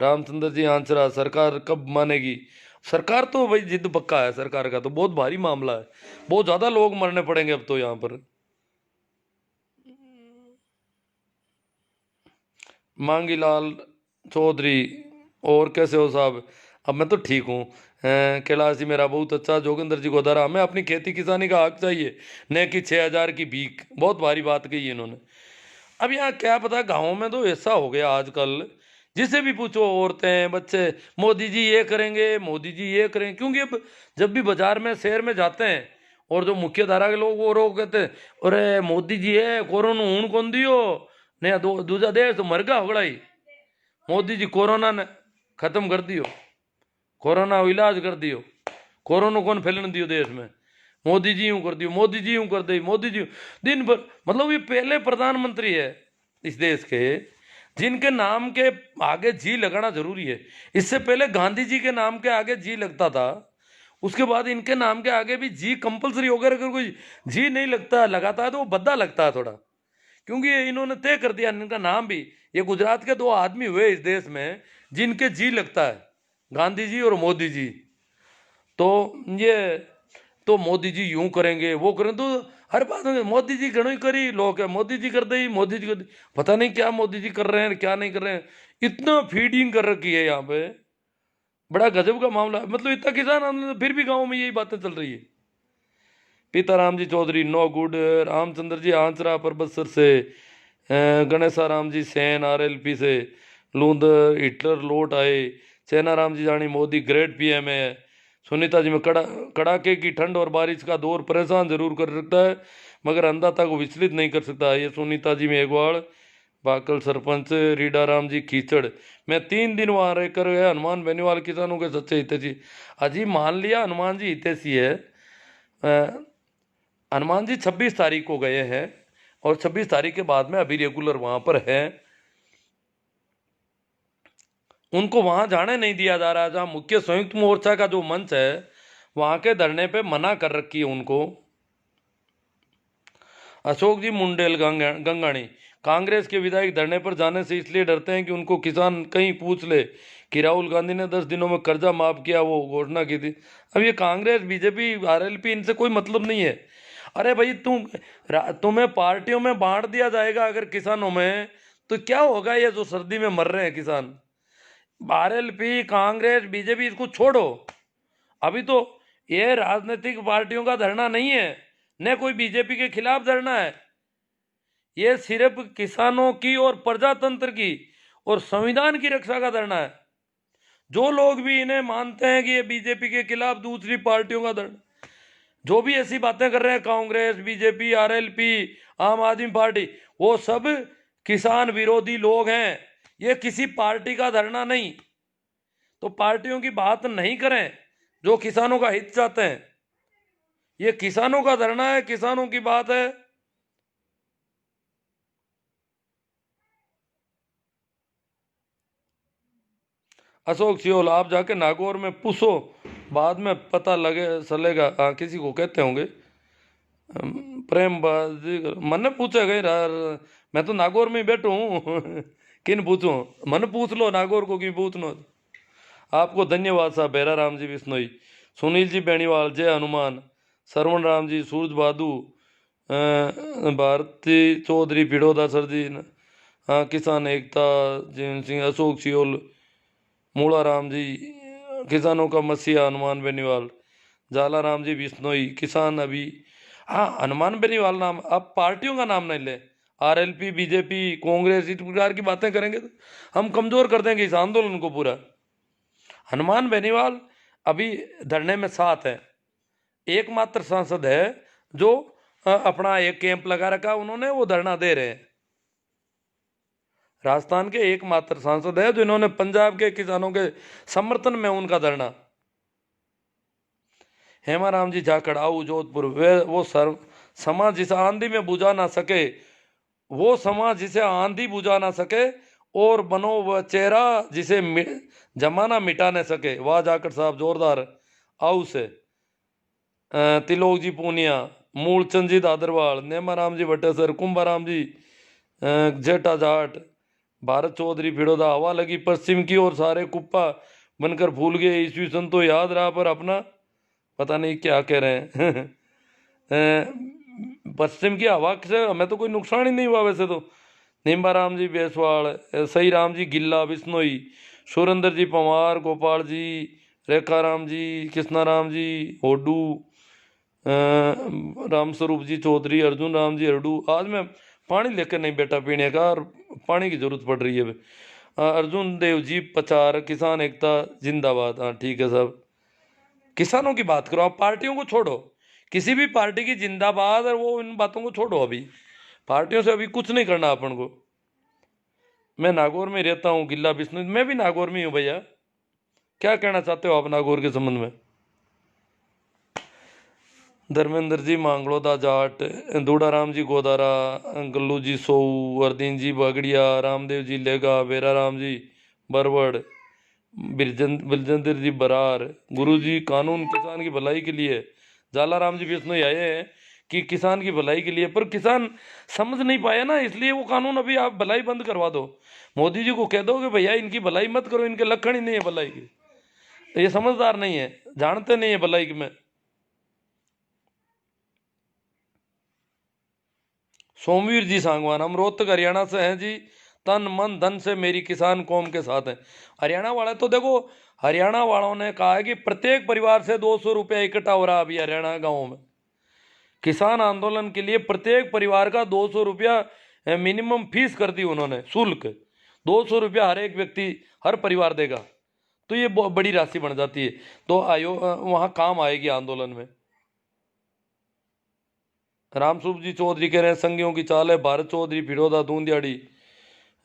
रामचंद्र जी आंचरा, सरकार कब मानेगी? सरकार तो भाई जिद पक्का है सरकार का, तो बहुत भारी मामला है, बहुत ज्यादा लोग मरने पड़ेंगे अब तो यहाँ पर। मांगीलाल चौधरी, और कैसे हो साहब? अब मैं तो ठीक हूँ। कैलाश जी मेरा बहुत अच्छा, जोगिंदर जी गोदारा, हमें अपनी खेती किसानी का हक चाहिए, न कि 6,000 की भीख। बहुत भारी बात कही है इन्होंने। अब यहाँ क्या पता, गाँव में तो ऐसा हो गया आजकल, जिसे भी पूछो औरतें बच्चे, मोदी जी ये करेंगे, मोदी जी ये करेंगे। क्योंकि अब जब भी बाजार में शहर में जाते हैं, और जो मुख्य धारा के लोग वो रोग कहते हैं, अरे मोदी जी है कोरोना हूं कौन दियो, नया दूसरा देश तो मर गया होगड़ा ही, मोदी जी कोरोना ने खत्म कर दियो, कोरोना को इलाज कर दियो, कोरोना कौन फैलने दियो देश में, मोदी जी यूं कर दियो, मोदी जी यूं कर दे, मोदी जी दिन भर। मतलब ये पहले प्रधानमंत्री है इस देश के जिनके नाम के आगे जी लगाना जरूरी है। इससे पहले गांधी जी के नाम के आगे जी लगता था, उसके बाद इनके नाम के आगे भी जी कंपलसरी हो गया। अगर कोई जी नहीं लगता लगाता है तो वो बद्दा लगता है थोड़ा, क्योंकि ये इन्होंने तय कर दिया इनका नाम भी। ये गुजरात के दो आदमी हुए इस देश में जिनके जी लगता है, गांधी जी और मोदी जी। तो ये तो मोदी जी यूं करेंगे वो करें, तो हर बात में मोदी जी घणो ही करी लोग है, मोदी जी कर दे, मोदी जी कर दे। पता नहीं क्या मोदी जी कर रहे हैं क्या नहीं कर रहे हैं, इतना फीडिंग कर रखी है यहाँ पे, बड़ा गजब का मामला है। मतलब इतना किसान आंदोलन, फिर भी गाँव में यही बातें चल रही है। पीताराम जी चौधरी नो गुड, रामचंद्र जी आंचरा परबतसर से, गणेशा राम जी सैन आरएलपी से, लूंद हिटलर लौट आए, सेना राम जी जानी मोदी ग्रेट पीएम है, सुनीता जी में कड़ाके की ठंड और बारिश का दौर परेशान जरूर कर सकता है मगर अंधाता को विचलित नहीं कर सकता। ये सुनीता जी मेघवाल, बाकल सरपंच, रीडा राम जी कीचड़। मैं 3 दिन वहां रहकर गया, हनुमान बेनीवाल किसानों के सच्चे हितैषी। अजी मान लिया हनुमान जी हितैषी है, हनुमान जी 26 तारीख को गए हैं, और 26 तारीख के बाद में अभी रेगुलर वहां पर है। उनको वहां जाने नहीं दिया जा रहा, जहां मुख्य संयुक्त मोर्चा का जो मंच है वहां के धरने पे मना कर रखी है उनको। अशोक जी मुंडेल गंगाणी, कांग्रेस के विधायक धरने पर जाने से इसलिए डरते हैं कि उनको किसान कहीं पूछ ले कि राहुल गांधी ने 10 दिनों में कर्जा माफ किया, वो घोषणा की थी। अब ये कांग्रेस बीजेपी आरएलपी इनसे कोई मतलब नहीं है। अरे भाई तुम्हें पार्टियों में बांट दिया जाएगा अगर किसानों में, तो क्या होगा? ये जो सर्दी में मर रहे हैं किसान, आरएलपी कांग्रेस बीजेपी इसको छोड़ो। अभी तो ये राजनीतिक पार्टियों का धरना नहीं है, न कोई बीजेपी के खिलाफ धरना है, ये सिर्फ किसानों की और प्रजातंत्र की और संविधान की रक्षा का धरना है। जो लोग भी इन्हें मानते हैं कि ये बीजेपी के खिलाफ दूसरी पार्टियों का धरना, जो भी ऐसी बातें कर रहे हैं कांग्रेस बीजेपी आरएलपी आम आदमी पार्टी, वो सब किसान विरोधी लोग हैं। ये किसी पार्टी का धरना नहीं, तो पार्टियों की बात नहीं करें जो किसानों का हित चाहते हैं। ये किसानों का धरना है, किसानों की बात है। अशोक सियोल, आप जाके नागौर में पूछो, बाद में पता लगे चलेगा। हाँ, किसी को कहते होंगे प्रेम बाजी, मन पूछे गए यार, मैं तो नागौर में ही बैठू हूँ किन पूछूं? मन पूछ लो नागौर को, क्यों पूछना। आपको धन्यवाद साहब, बेरा राम जी बिश्नोई, सुनील जी बेणीवाल, जय हनुमान, सरवण राम जी, सूरज बहादू, भारती चौधरी पिड़ोदा सर जी, हाँ, किसान एकता, जीवन सिंह, अशोक सियोल, मूला राम जी, किसानों का मसीहा हनुमान बेनीवाल, जाला राम जी बिश्नोई, किसान अभी। हाँ, हनुमान बेनीवाल नाम, अब पार्टियों का नाम नहीं ले, आरएलपी बीजेपी कांग्रेस इस प्रकार की बातें करेंगे तो हम कमजोर कर देंगे इस आंदोलन को पूरा। हनुमान बेनीवाल अभी धरने में साथ है, एकमात्र सांसद है जो अपना एक कैंप लगा रखा उन्होंने, वो धरना दे रहे हैं। राजस्थान के एकमात्र सांसद है जो इन्होंने पंजाब के किसानों के समर्थन में उनका धरना। हेमाराम जी जाखड़, आओ जोधपुर, वे वो समाज जिसे आंधी में बुझा ना सके, वो समाज जिसे आंधी बुझा ना सके और बनो वह चेहरा जिसे जमाना मिटा न सके। वाह जाकर साहब जोरदार आओ से। तिलोक जी पूनिया, मूलचंद जी दादरवाल, नेमाराम जी भट्टेसर, कुंभाराम जी जेठा जाट, भारत चौधरी फिड़ोदा। हवा लगी पश्चिम की और सारे कुप्पा बनकर भूल गए ईस्वी सन तो याद रहा पर अपना पता नहीं क्या कह रहे हैं। पश्चिम की हवा से हमें तो कोई नुकसान ही नहीं हुआ वैसे तो। नीम्बाराम जी बेसवाड़, सही राम जी गिल्ला बिश्नोई, सुरेंद्र जी पंवार, गोपाल जी, रेखा राम जी, कृष्णा राम जी होडू, राम स्वरूप जी चौधरी, अर्जुन राम जी हरडू। आज मैं पानी लेकर नहीं बैठा पीने का और पानी की जरूरत पड़ रही है। अर्जुन देव जी पचार, किसान एकता जिंदाबाद। हाँ ठीक है साहब, किसानों की बात करो, आप पार्टियों को छोड़ो। किसी भी पार्टी की जिंदाबाद और वो इन बातों को छोड़ो। अभी पार्टियों से अभी कुछ नहीं करना अपन को। मैं नागौर में रहता हूँ, गिल्ला बिश्नोई, मैं भी नागौर में हूँ भैया। क्या कहना चाहते हो आप नागौर के संबंध में? धर्मेंद्र जी मांगड़ोदा जाट, दूड़ाराम जी गोदारा, गल्लू जी सोऊ, वर्दीन जी बागड़िया, रामदेव जी लेगा, बेरा राम जी बरवड़, बिरजेंद्र जी बरार। गुरु जी कानून किसान की भलाई के लिए। जाला राम जी बिश्नोई आए हैं कि किसान की भलाई के लिए, पर किसान समझ नहीं पाया ना, इसलिए वो कानून अभी आप भलाई बंद करवा दो। मोदी जी को कह दो कि भैया इनकी भलाई मत करो, इनके लक्षण ही नहीं है भलाई के, ये समझदार नहीं है, जानते नहीं है भलाई में। सोमवीर जी सांगवान, हम रोहतक हरियाणा से हैं जी, तन मन धन से मेरी किसान कौम के साथ हैं। हरियाणा वाले तो देखो, हरियाणा वालों ने कहा है कि प्रत्येक परिवार से 200 रुपया इकट्ठा हो रहा अभी हरियाणा गाँव में। किसान आंदोलन के लिए प्रत्येक परिवार का 200 रुपया मिनिमम फीस कर दी उन्होंने, शुल्क 200 रुपया हर एक व्यक्ति हर परिवार देगा, तो ये बहुत बड़ी राशि बन जाती है। तो वहाँ काम आएगी आंदोलन में। रामसूप जी चौधरी कह रहे हैं संघियों की चाल है, भारत चौधरी फिरोदा दूंदियाड़ी,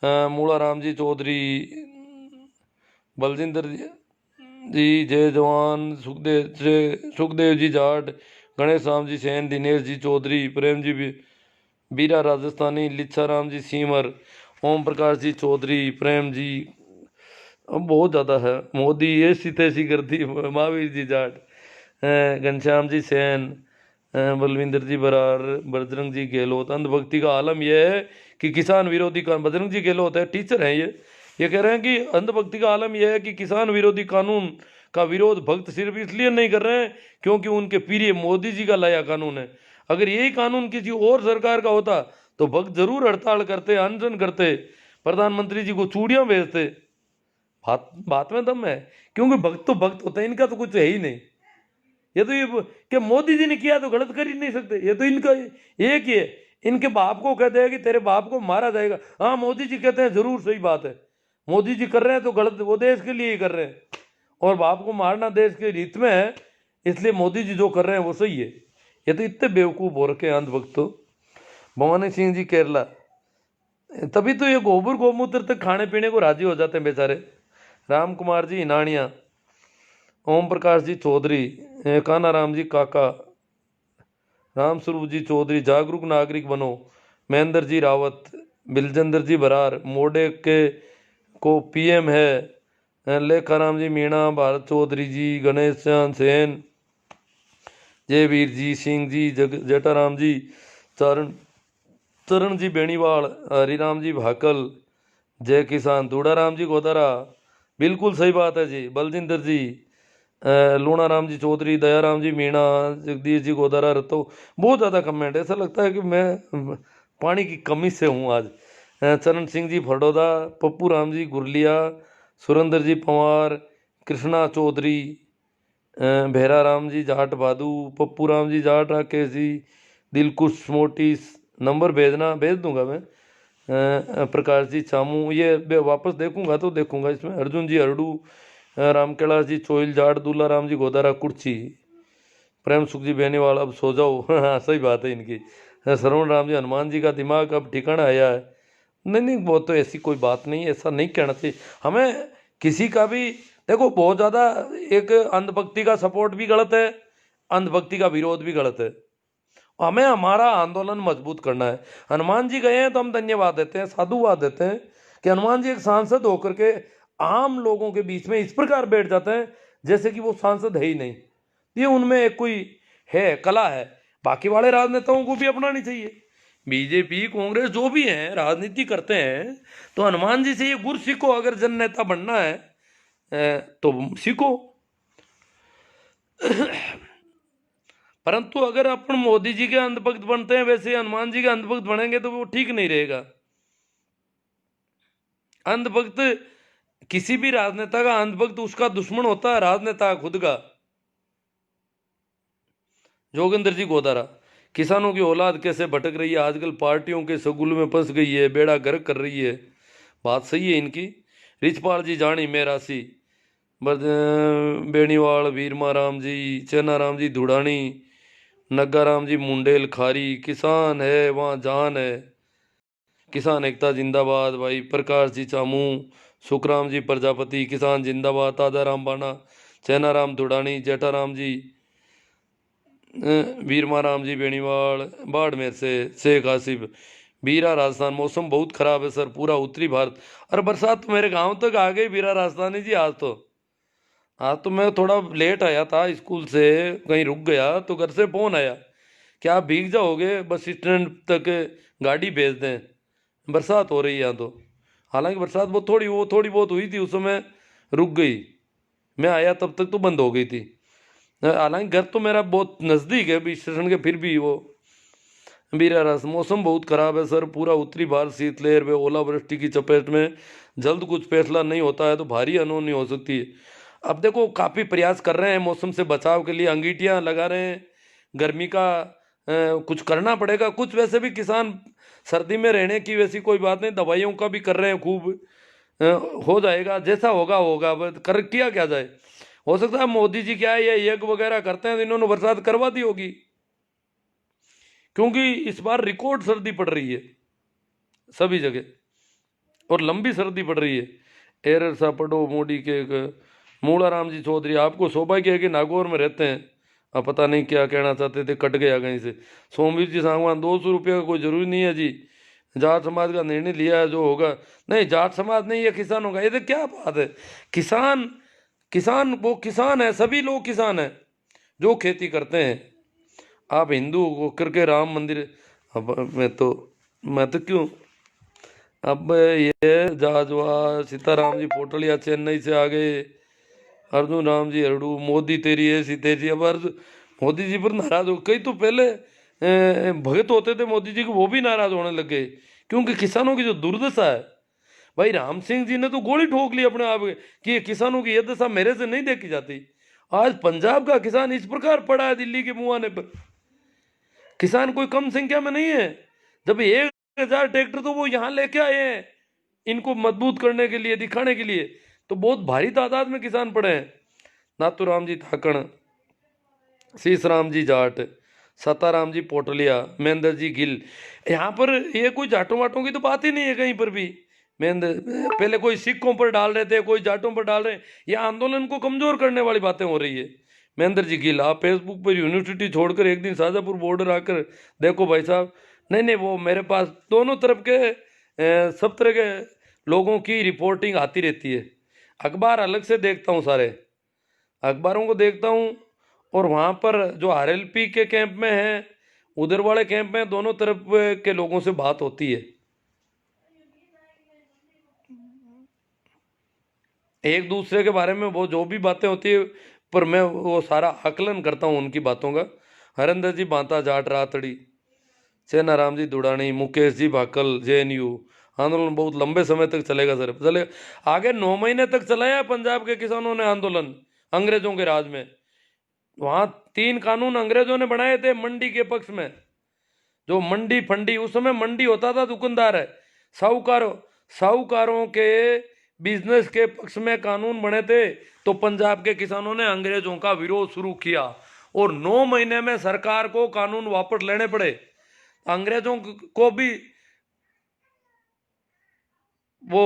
मूला राम जी चौधरी, बलजिंदर जी जय जवान, सुखदेव जी जाट, गणेश राम जी सैन, दिनेश जी चौधरी, प्रेम जी बीरा राजस्थानी, लिच्छा राम जी सीमर, ओम प्रकाश जी चौधरी, प्रेम जी, अब बहुत ज़्यादा है। मोदी ये तैसी कर दी, महावीर जी जाट, घनश्याम जी सैन, बलविंदर जी बरार, बजरंग जी गहलोत। अंधभक्ति का आलम यह है कि किसान विरोधी कानून, बजरंग जी गहलोत है, टीचर हैं ये कह रहे हैं कि अंधभक्ति का आलम यह है कि किसान विरोधी कानून का विरोध भक्त सिर्फ इसलिए नहीं कर रहे हैं क्योंकि उनके प्रिय मोदी जी का लाया कानून है। अगर यही कानून किसी और सरकार का होता तो भक्त जरूर हड़ताल करते, अनशन करते, प्रधानमंत्री जी को चूड़ियां भेजते। बात में दम है, क्योंकि भक्त तो भक्त होते हैं, इनका तो कुछ है ही नहीं। ये तो ये कि मोदी जी ने किया तो गलत कर ही नहीं सकते, ये तो इनका एक ही है। इनके बाप को कहते हैं कि तेरे बाप को मारा जाएगा, हाँ मोदी जी कहते हैं जरूर सही बात है, मोदी जी कर रहे हैं तो गलत, वो देश के लिए ही कर रहे हैं, और बाप को मारना देश के हित में है, इसलिए मोदी जी जो कर रहे हैं वो सही है। ये तो इतने बेवकूफ़ हो रखे हैं अंधभक्त। तो भवानी सिंह जी केरला, तभी तो ये गोबर गोमूत्र तक खाने पीने को राजी हो जाते हैं बेचारे। राम कुमार जी हिनानिया, ओम प्रकाश जी चौधरी, काना राम जी काका, राम स्वरूप जी चौधरी, जागरूक नागरिक बनो, महेंद्र जी रावत, बिलजेंद्र जी बरार, मोडे के को पीएम है, लेखा राम जी मीणा, भारत चौधरी जी, गणेश चंद सेन, जयवीर जी सिंह जी, जटाराम जी, चरण जी बेणीवाल, हरिराम जी भाकल, जय किसान, दूड़ाराम जी गोदारा, बिल्कुल सही बात है जी, बलजिंदर जी, लूणा राम जी चौधरी, दयाराम जी मीणा, जगदीश जी गोदारा रतो। बहुत ज़्यादा कमेंट, ऐसा लगता है कि मैं पानी की कमी से हूँ आज। चरण सिंह जी फरडोदा, पप्पू राम जी गुरलिया, सुरेंद्र जी पंवार, कृष्णा चौधरी, भैरा राम जी जाट बादू, पप्पू राम जी जाट, राकेश जी, दिलकुश मोटिस, नंबर भेजना, भेज दूंगा मैं। प्रकाश जी चामू, ये वापस देखूंगा तो देखूंगा इसमें। अर्जुन जी हरडू, राम कैलाश जी चोइल जाट, दूल्हा राम जी गोदारा कुर्ची, प्रेम सुख जी बेनीवाल, अब सो जाओ। हाँ सही बात है इनकी। सरवण राम जी, हनुमान जी का दिमाग अब ठिकाना आया है। नहीं नहीं, वो तो ऐसी कोई बात नहीं, ऐसा नहीं कहना चाहिए हमें किसी का भी। देखो बहुत ज़्यादा एक अंधभक्ति का सपोर्ट भी गलत है, अंधभक्ति का विरोध भी गलत है। हमें हमारा आंदोलन मजबूत करना है। हनुमान जी गए हैं तो हम धन्यवाद देते हैं, साधुवाद देते हैं कि हनुमान जी एक सांसद होकर के आम लोगों के बीच में इस प्रकार बैठ जाते हैं जैसे कि वो सांसद है ही नहीं। ये उनमें एक कोई है, कला है। बाकी वाले राजनेताओं को भी अपनानी चाहिए। बीजेपी कांग्रेस जो भी हैं राजनीति करते हैं तो हनुमान जी से ये गुर सीखो। अगर जन नेता बनना है तो सीखो। परंतु अगर अपन मोदी जी के अंधभक्त बनते हैं वैसे हनुमान जी के अंधभक्त बनेंगे तो वो ठीक नहीं रहेगा। अंधभक्त किसी भी राजनेता का अंधभक्त उसका दुश्मन होता है राजनेता खुद का। जोगिंदर जी गोदारा, किसानों की औलाद कैसे भटक रही है, आजकल पार्टियों के सगुल में फंस गई है, बेड़ा गर्क कर रही है। बात सही है इनकी। रिचपाल जी जानी मेरासी, बेणीवाल, वीरमा राम जी, चेना राम जी धुड़ानी, नग्गा राम जी मुंडेल खारी, किसान है वहाँ जान है। किसान एकता जिंदाबाद भाई। प्रकाश जी चामू, सुखराम जी प्रजापति, किसान जिंदाबाद। ताजा राम बाना, चैना राम धुड़ानी, जेठाराम जी, वीरमा राम जी बेणीवाल, बाड़मेर से शेख आसिफ, बीरा राजस्थान। मौसम बहुत खराब है सर पूरा उत्तरी भारत। अरे बरसात तो मेरे गांव तक आ गई बीरा राजस्थानी जी। आज तो मैं थोड़ा लेट आया था स्कूल से, कहीं रुक गया तो घर से फोन आया कि आप भीग जाओगे, बस स्टैंड तक गाड़ी भेज दें, बरसात हो रही है यहाँ तो। हालांकि बरसात वो थोड़ी बहुत हुई थी, उस समय रुक गई। मैं आया तब तक तो बंद हो गई थी। हालांकि घर तो मेरा बहुत नज़दीक है स्टेशन के, फिर भी वो बीरा रस। मौसम बहुत खराब है सर पूरा उत्तरी भारत शीतलहर व ओलावृष्टि की चपेट में। जल्द कुछ फैसला नहीं होता है तो भारी अनहोनी हो सकती है। अब देखो काफ़ी प्रयास कर रहे हैं मौसम से बचाव के लिए, अंगीठियाँ लगा रहे हैं। गर्मी का कुछ करना पड़ेगा। कुछ वैसे भी किसान सर्दी में रहने की वैसी कोई बात नहीं, दवाइयों का भी कर रहे हैं खूब। हो जाएगा जैसा होगा होगा, अब कर किया क्या जाए। हो सकता है मोदी जी क्या है ये यज्ञ वगैरह करते हैं तो इन्होंने बरसात करवा दी होगी, क्योंकि इस बार रिकॉर्ड सर्दी पड़ रही है सभी जगह और लंबी सर्दी पड़ रही है। एरर सा पढ़ो मोदी के मूला राम जी चौधरी, आपको सौभाग्य है कि नागौर में रहते हैं। अब पता नहीं क्या कहना चाहते थे, कट गया कहीं से। सोमवीर जी सांगवान, 200 रुपये का कोई जरूरी नहीं है जी, जाट समाज का निर्णय लिया है जो होगा। नहीं जाट समाज नहीं, ये किसानों का। ये तो क्या बात है, किसान किसान वो किसान है, सभी लोग किसान हैं जो खेती करते हैं। आप हिंदू होकर के राम मंदिर, अब मैं तो क्यों। अब ये जाजवा सीताराम जी पोटलिया चेन्नई से आ गए, अर्जुन राम जी हरडू, मोदी तेरी ऐसी तेजी। अब मोदी जी पर नाराज हो कई तो पहले भगत होते थे मोदी जी को, वो भी नाराज होने लग गए क्योंकि किसानों की जो दुर्दशा है। भाई राम सिंह जी ने तो गोली ठोक ली अपने आप कि ये किसानों की ये दशा मेरे से नहीं देखी जाती। आज पंजाब का किसान इस प्रकार पड़ा है दिल्ली के मुहाने पर। किसान कोई कम संख्या में नहीं है। जब 1,000 ट्रैक्टर तो वो यहाँ लेके आए हैं इनको मजबूत करने के लिए, दिखाने के लिए, तो बहुत भारी तादाद में किसान पड़े हैं। नाथूराम जी थाकण, शीश राम जी जाट, सताराम जी पोटलिया, महेंद्र जी गिल। यहाँ पर ये कोई जाटों वाटों की तो बात ही नहीं है कहीं पर भी। महेंद्र पहले कोई सिखों पर डाल रहे थे, कोई जाटों पर डाल रहे हैं, ये आंदोलन को कमजोर करने वाली बातें हो रही है। महेंद्र जी गिल, आप फेसबुक पर यूनिवर्सिटी छोड़कर एक दिन शाजापुर बॉर्डर आकर देखो भाई साहब। नहीं नहीं, वो मेरे पास दोनों तरफ के सब तरह के लोगों की रिपोर्टिंग आती रहती है। अखबार अलग से देखता हूँ, सारे अखबारों को देखता हूँ। और वहाँ पर जो आरएलपी के कैंप में हैं, उधर वाले कैंप में, दोनों तरफ के लोगों से बात होती है। एक दूसरे के बारे में वो जो भी बातें होती है, पर मैं वो सारा आकलन करता हूँ उनकी बातों का। हरिंदर जी बांता जाट रातड़ी, सेना राम जी दुड़ानी, मुकेश जी भाकल जेएनयू। आंदोलन बहुत लंबे समय तक चलेगा सर, चले आगे 9 महीने तक चलाया पंजाब के किसानों ने आंदोलन अंग्रेजों के राज में। वहाँ 3 कानून अंग्रेजों ने बनाए थे मंडी के पक्ष में। जो मंडी फंडी, उस समय मंडी होता था दुकानदार है, साहूकारों के बिजनेस के पक्ष में कानून बने थे। तो पंजाब के किसानों ने अंग्रेजों का विरोध शुरू किया और 9 महीने में सरकार को कानून वापस लेने पड़े। अंग्रेजों को भी वो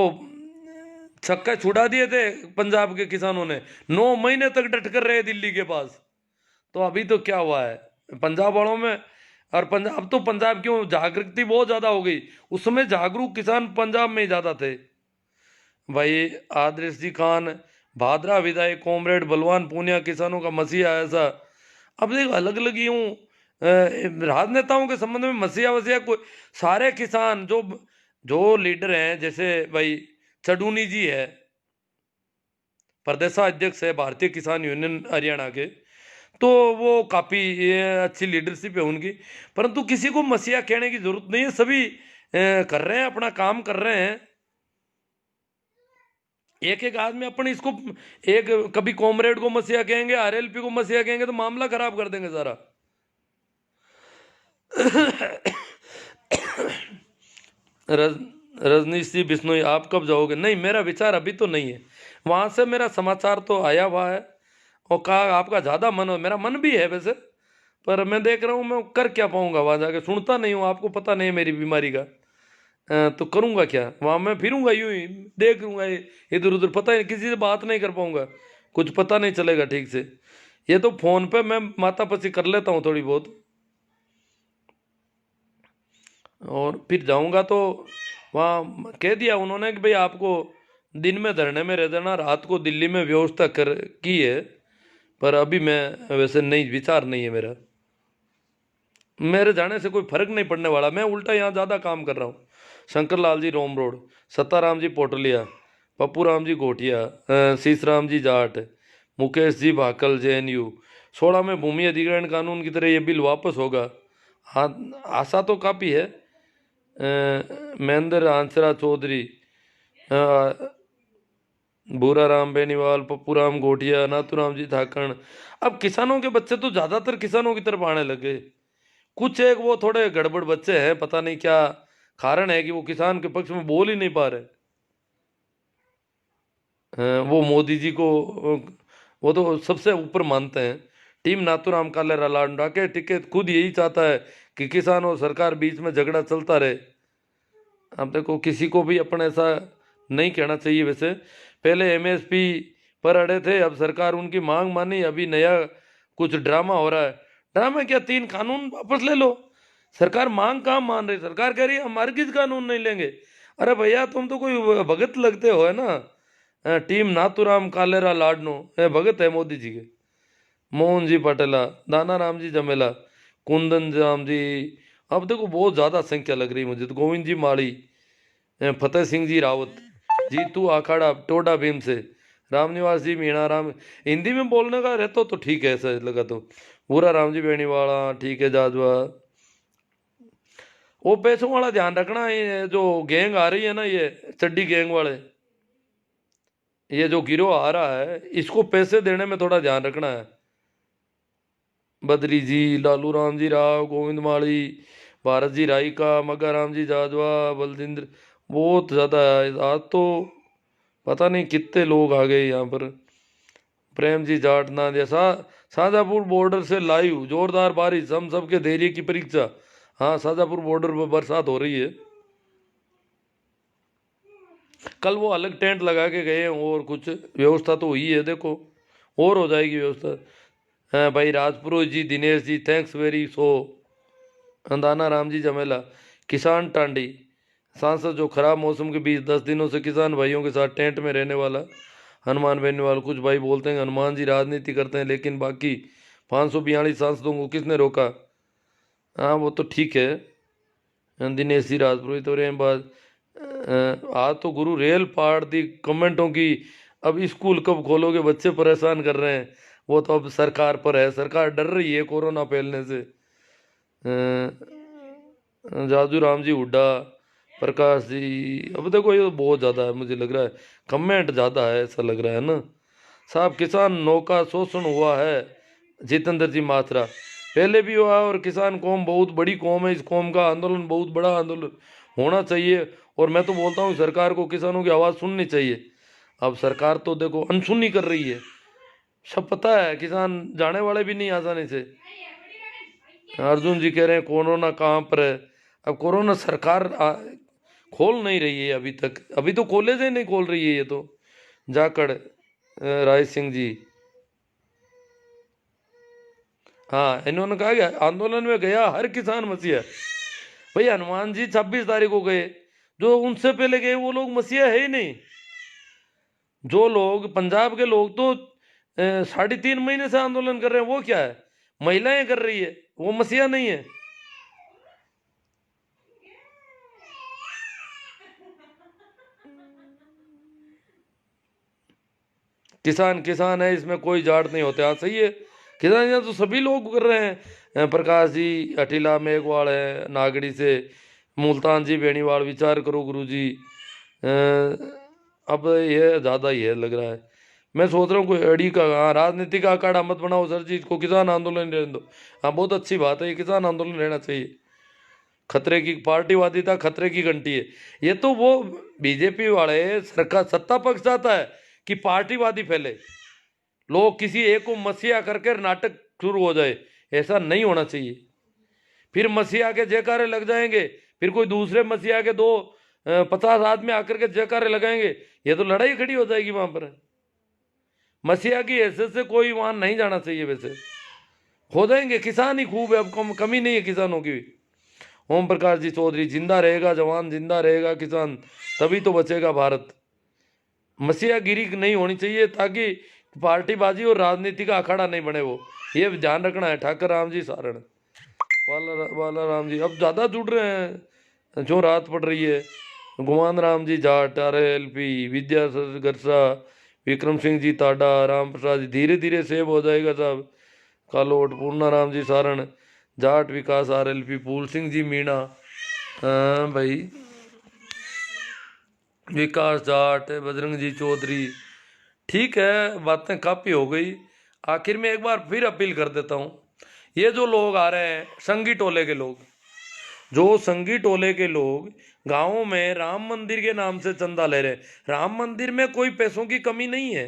छक्का छुड़ा दिए थे पंजाब के किसानों ने। 9 महीने तक डट कर रहे दिल्ली के पास। तो अभी तो क्या हुआ है पंजाब वालों में। और पंजाब, अब तो पंजाब क्यों जागृति बहुत ज्यादा हो गई, उस समय जागरूक किसान पंजाब में ही ज्यादा थे। भाई आदर्श जी खान, भादरा विधायक, कॉमरेड बलवान पूनिया, किसानों का मसीहा ऐसा। अब देखो अलग अलग यूं राजनेताओं के संबंध में मसीहा वसीहा कोई, सारे किसान जो जो लीडर हैं, जैसे भाई चडूनी जी है, प्रदेशाध्यक्ष है भारतीय किसान यूनियन हरियाणा के, तो वो काफी अच्छी लीडरशिप है उनकी। परंतु किसी को मसीहा कहने की जरूरत नहीं है, सभी कर रहे हैं, अपना काम कर रहे हैं। एक एक आदमी अपन इसको, एक कभी कॉमरेड को मसीहा कहेंगे, आरएलपी को मसीहा कहेंगे, तो मामला खराब कर देंगे सारा। रज रजनीश जी बिश्नोई, आप कब जाओगे? नहीं, मेरा विचार अभी तो नहीं है। वहां से मेरा समाचार तो आया हुआ है और कहा आपका ज़्यादा मन हो, मेरा मन भी है वैसे, पर मैं देख रहा हूँ मैं कर क्या पाऊंगा वहां जाके, सुनता नहीं हूँ, आपको पता नहीं है मेरी बीमारी का। तो करूंगा क्या वहां, मैं फिरूंगा यूं ही, देख लूंगा इधर उधर, पता है किसी से बात नहीं कर पाऊंगा, कुछ पता नहीं चलेगा ठीक से। ये तो फोन पे मैं मातापची कर लेता हूँ थोड़ी बहुत, और फिर जाऊंगा तो वहाँ कह दिया उन्होंने कि भाई आपको दिन में धरने में रह जाना, रात को दिल्ली में व्यवस्था कर की है, पर अभी मैं वैसे नहीं, विचार नहीं है मेरा, मेरे जाने से कोई फर्क नहीं पड़ने वाला, मैं उल्टा यहाँ ज़्यादा काम कर रहा हूँ। शंकर लाल जी रोम रोड, सत्ताराम जी पोटलिया, पप्पू राम जी गोटिया, शीश राम जी जाट, मुकेश जी भाकल जेएनयू। 16 में भूमि अधिग्रहण कानून की तरह ये बिल वापस होगा, हाँ आशा तो काफ़ी है। महेंद्र आंसरा चौधरी, भूरा राम बेनीवाल, पप्पू राम गोटिया, नाथूराम जी थाकण। अब किसानों के बच्चे तो ज्यादातर किसानों की तरफ आने लगे, कुछ एक वो थोड़े गड़बड़ बच्चे हैं, पता नहीं क्या कारण है कि वो किसान के पक्ष में बोल ही नहीं पा रहे। वो मोदी जी को वो तो सबसे ऊपर मानते हैं। टीम नाथूराम कालेरा लांडा के टिकट खुद यही चाहता है कि किसान और सरकार बीच में झगड़ा चलता रहे। अब देखो किसी को भी अपन ऐसा नहीं कहना चाहिए वैसे, पहले एमएसपी पर अड़े थे, अब सरकार उनकी मांग मानी, अभी नया कुछ ड्रामा हो रहा है। ड्रामा क्या, 3 कानून वापस ले लो। सरकार मांग कहाँ मान रही, सरकार कह रही है हम हरगिज कानून नहीं लेंगे। अरे भैया तुम तो कोई भगत लगते हो है ना। टीम नाथूराम कालेरा लाडनो भगत है मोदी जी के। मोहन जी पटेला, दाना राम जी जमेला, कुंदन राम जी, अब देखो बहुत ज्यादा संख्या लग रही है मुझे तो। गोविंद जी माड़ी, फतेह सिंह जी रावत, जीतू आखाड़ा टोडा भीम से, रामनिवास जी मीणा राम, हिंदी में बोलने का रहता तो ठीक है, ऐसा लगा तो। पूरा राम जी बेनीवाला ठीक है, जाजवा। वो पैसों वाला ध्यान रखना, ये जो गैंग आ रही है ना, ये चड्डी गैंग वाले, ये जो गिरोह आ रहा है, इसको पैसे देने में थोड़ा ध्यान रखना है। बद्री जी, लालू राम जी राव, गोविंद माली, भारत जी राई का, मग्गा राम जी जाजवा, बलजिंद्र, बहुत ज़्यादा है आज तो, पता नहीं कितने लोग आ गए यहाँ पर। प्रेम जी जाट ना दिया शाहजहाँपुर बॉर्डर से लाइव जोरदार बारिश, हम सबके धैर्य की परीक्षा। हाँ शाहजहाँपुर बॉर्डर पर बरसात हो रही है। कल वो अलग टेंट लगा के गए हैं, और कुछ व्यवस्था तो हुई है देखो, और हो जाएगी व्यवस्था। हाँ भाई राजपुरोहित जी, Dinesh ji thanks very so. अंदाना Ram ji जमेला, किसान टांडी, सांसद जो खराब मौसम के बीच 10 दिनों से किसान भाइयों के साथ टेंट में रहने वाला हनुमान बेनीवाल। कुछ भाई बोलते हैं हनुमान जी राजनीति करते हैं, लेकिन बाकी 542 सांसदों को किसने रोका? हाँ वो तो ठीक है। दिनेश जी राजपुरोहित और बाद आज तो गुरु रेल पाड़ दी कमेंटों की। अब स्कूल कब खोलोगे, बच्चे परेशान कर रहे हैं, वो तो अब सरकार पर है, सरकार डर रही है कोरोना फैलने से। जाजू राम जी हुड्डा, प्रकाश जी, अब देखो ये तो बहुत ज़्यादा है, मुझे लग रहा है कमेंट ज़्यादा है, ऐसा लग रहा है ना साहब। किसान नौका शोषण हुआ है, जितेंद्र जी माथुरा, पहले भी हुआ है, और किसान कौम बहुत बड़ी कौम है, इस कौम का आंदोलन बहुत बड़ा आंदोलन होना चाहिए। और मैं तो बोलता हूँ सरकार को किसानों की आवाज़ सुननी चाहिए। अब सरकार तो देखो अनसुनी कर रही है, सब पता है, किसान जाने वाले भी नहीं आसानी से। अर्जुन जी कह रहे हैं कोरोना कहाँ पर है? अब कोरोना सरकार खोल नहीं रही है अभी तक, अभी तो कॉलेज ही नहीं खोल रही है ये तो। जाकड़ राय सिंह जी, हाँ इन्होंने कहा कि आंदोलन में गया हर किसान मसीहा। भाई हनुमान जी 26 तारीख को गए, जो उनसे पहले गए वो लोग मसीहा है ही नहीं। जो लोग पंजाब के लोग तो 3.5 महीने से आंदोलन कर रहे हैं, वो क्या है? महिलाएं कर रही है, वो मसीहा नहीं है। किसान किसान है, इसमें कोई जाट नहीं होते। हाँ सही है, किसान यहाँ तो सभी लोग कर रहे हैं। प्रकाश जी अटीला मेघवाल है नागड़ी से, मुल्तान जी बेनीवाल, विचार करो गुरु जी। अब ये ज़्यादा ही है लग रहा है। मैं सोच रहा हूँ कोई अड़ी का, हाँ राजनीतिक अखाड़ा मत बनाओ सर जी, इसको किसान आंदोलन रहने दो। हाँ बहुत अच्छी बात है, ये किसान आंदोलन रहना चाहिए। खतरे की पार्टीवादिता खतरे की घंटी है। ये तो वो बीजेपी वाले सरकार सत्ता पक्ष चाहता है कि पार्टीवादी फैले, लोग किसी एक को मसीहा करके नाटक शुरू हो जाए। ऐसा नहीं होना चाहिए। फिर मसीहा के जयकारे लग जाएंगे, फिर कोई दूसरे मसीहा के 50 आदमी आकर के जयकारे लगाएंगे, ये तो लड़ाई खड़ी हो जाएगी वहां पर। मसीहा की हैसियत से कोई वहां नहीं जाना चाहिए। वैसे हो जाएंगे, किसान ही खूब है, अब कमी नहीं है किसानों की। ओम प्रकाश जी चौधरी, जिंदा रहेगा जवान, जिंदा रहेगा किसान, तभी तो बचेगा भारत। मसीहागिरी नहीं होनी चाहिए, ताकि पार्टीबाजी और राजनीति का अखाड़ा नहीं बने। वो ये ध्यान रखना है। ठाकर राम जी सारण, वाला राम जी अब ज़्यादा जुड़ रहे हैं जो रात पड़ रही है। गुमान राम जी जाट, RLP, विद्यासर गरसा, विक्रम सिंह जी ताडा, राम प्रसाद जी, धीरे धीरे सेव हो जाएगा साहब। कालोट, पूर्णा राम जी सारण, जाट विकास RLP, फूल सिंह जी मीणा, हाँ भाई विकास जाट, बजरंग जी चौधरी। ठीक है, बातें काफ़ी हो गई। आखिर में एक बार फिर अपील कर देता हूँ, ये जो लोग आ रहे हैं संगी टोले के लोग, जो संगी टोले के लोग गाँवों में राम मंदिर के नाम से चंदा ले रहे हैं। राम मंदिर में कोई पैसों की कमी नहीं है,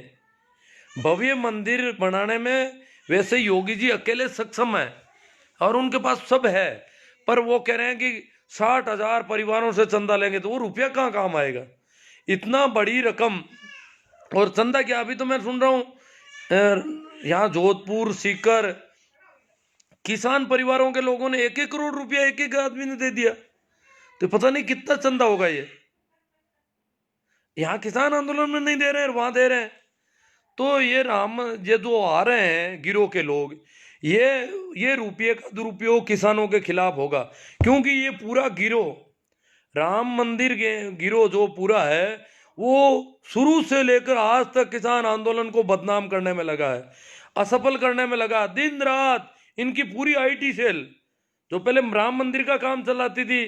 भव्य मंदिर बनाने में वैसे योगी जी अकेले सक्षम है और उनके पास सब है। पर वो कह रहे हैं कि 60,000 परिवारों से चंदा लेंगे, तो वो रुपया कहाँ काम आएगा? इतना बड़ी रकम। और चंदा क्या, अभी तो मैं सुन रहा हूँ यहाँ जोधपुर सीकर किसान परिवारों के लोगों ने 1-1 करोड़ रुपया एक एक आदमी ने दे दिया। तो पता नहीं कितना चंदा होगा ये। यहाँ किसान आंदोलन में नहीं दे रहे हैं, वहां दे रहे हैं। तो ये जो आ रहे हैं गिरोह के लोग, ये रुपये का दुरुपयोग किसानों के खिलाफ होगा। क्योंकि ये पूरा गिरोह, राम मंदिर के गिरोह जो पूरा है, वो शुरू से लेकर आज तक किसान आंदोलन को बदनाम करने में लगा है, असफल करने में लगा। दिन रात इनकी पूरी IT सेल, जो पहले राम मंदिर का काम चलाती थी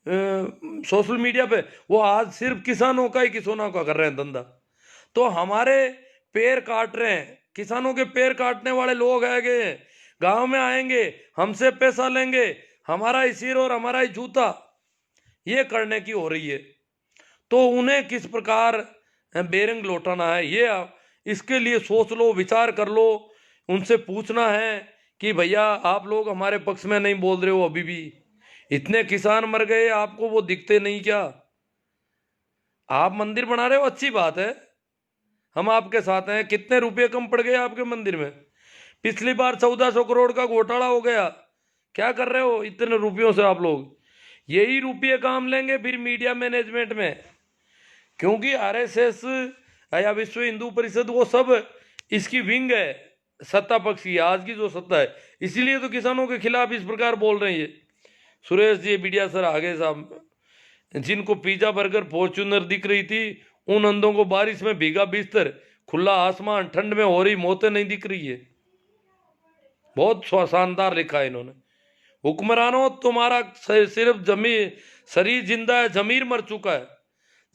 सोशल मीडिया पे, वो आज सिर्फ किसानों का ही, किसानों का कर रहे हैं धंधा। तो हमारे पैर काट रहे हैं, किसानों के पैर काटने वाले लोग आएंगे, गांव में आएंगे, हमसे पैसा लेंगे, हमारा ही सिर और हमारा ही जूता, ये करने की हो रही है। तो उन्हें किस प्रकार बेरंग लौटाना है, ये इसके लिए सोच लो, विचार कर लो। उनसे पूछना है कि भैया आप लोग हमारे पक्ष में नहीं बोल रहे हो, अभी भी इतने किसान मर गए, आपको वो दिखते नहीं क्या? आप मंदिर बना रहे हो, अच्छी बात है, हम आपके साथ हैं। कितने रुपए कम पड़ गए आपके मंदिर में? पिछली बार 1400 करोड़ का घोटाला हो गया। क्या कर रहे हो इतने रुपयों से आप लोग? यही रुपये काम लेंगे फिर मीडिया मैनेजमेंट में, क्योंकि RSS या विश्व हिंदू परिषद वो सब इसकी विंग है, सत्ता पक्ष की, आज की जो सत्ता है। इसीलिए तो किसानों के खिलाफ इस प्रकार बोल रहे हैं ये। सुरेश जी मीडिया सर आगे साहब, जिनको पिज्जा बर्गर फॉर्च्यूनर दिख रही थी, उन अंधों को बारिश में भीगा बिस्तर, खुला आसमान, ठंड में हो रही मौतें नहीं दिख रही है। बहुत शानदार लिखा है इन्होंने। हुक्मरानों तुम्हारा सिर्फ जमीर, शरीर जिंदा है, जमीर मर चुका है।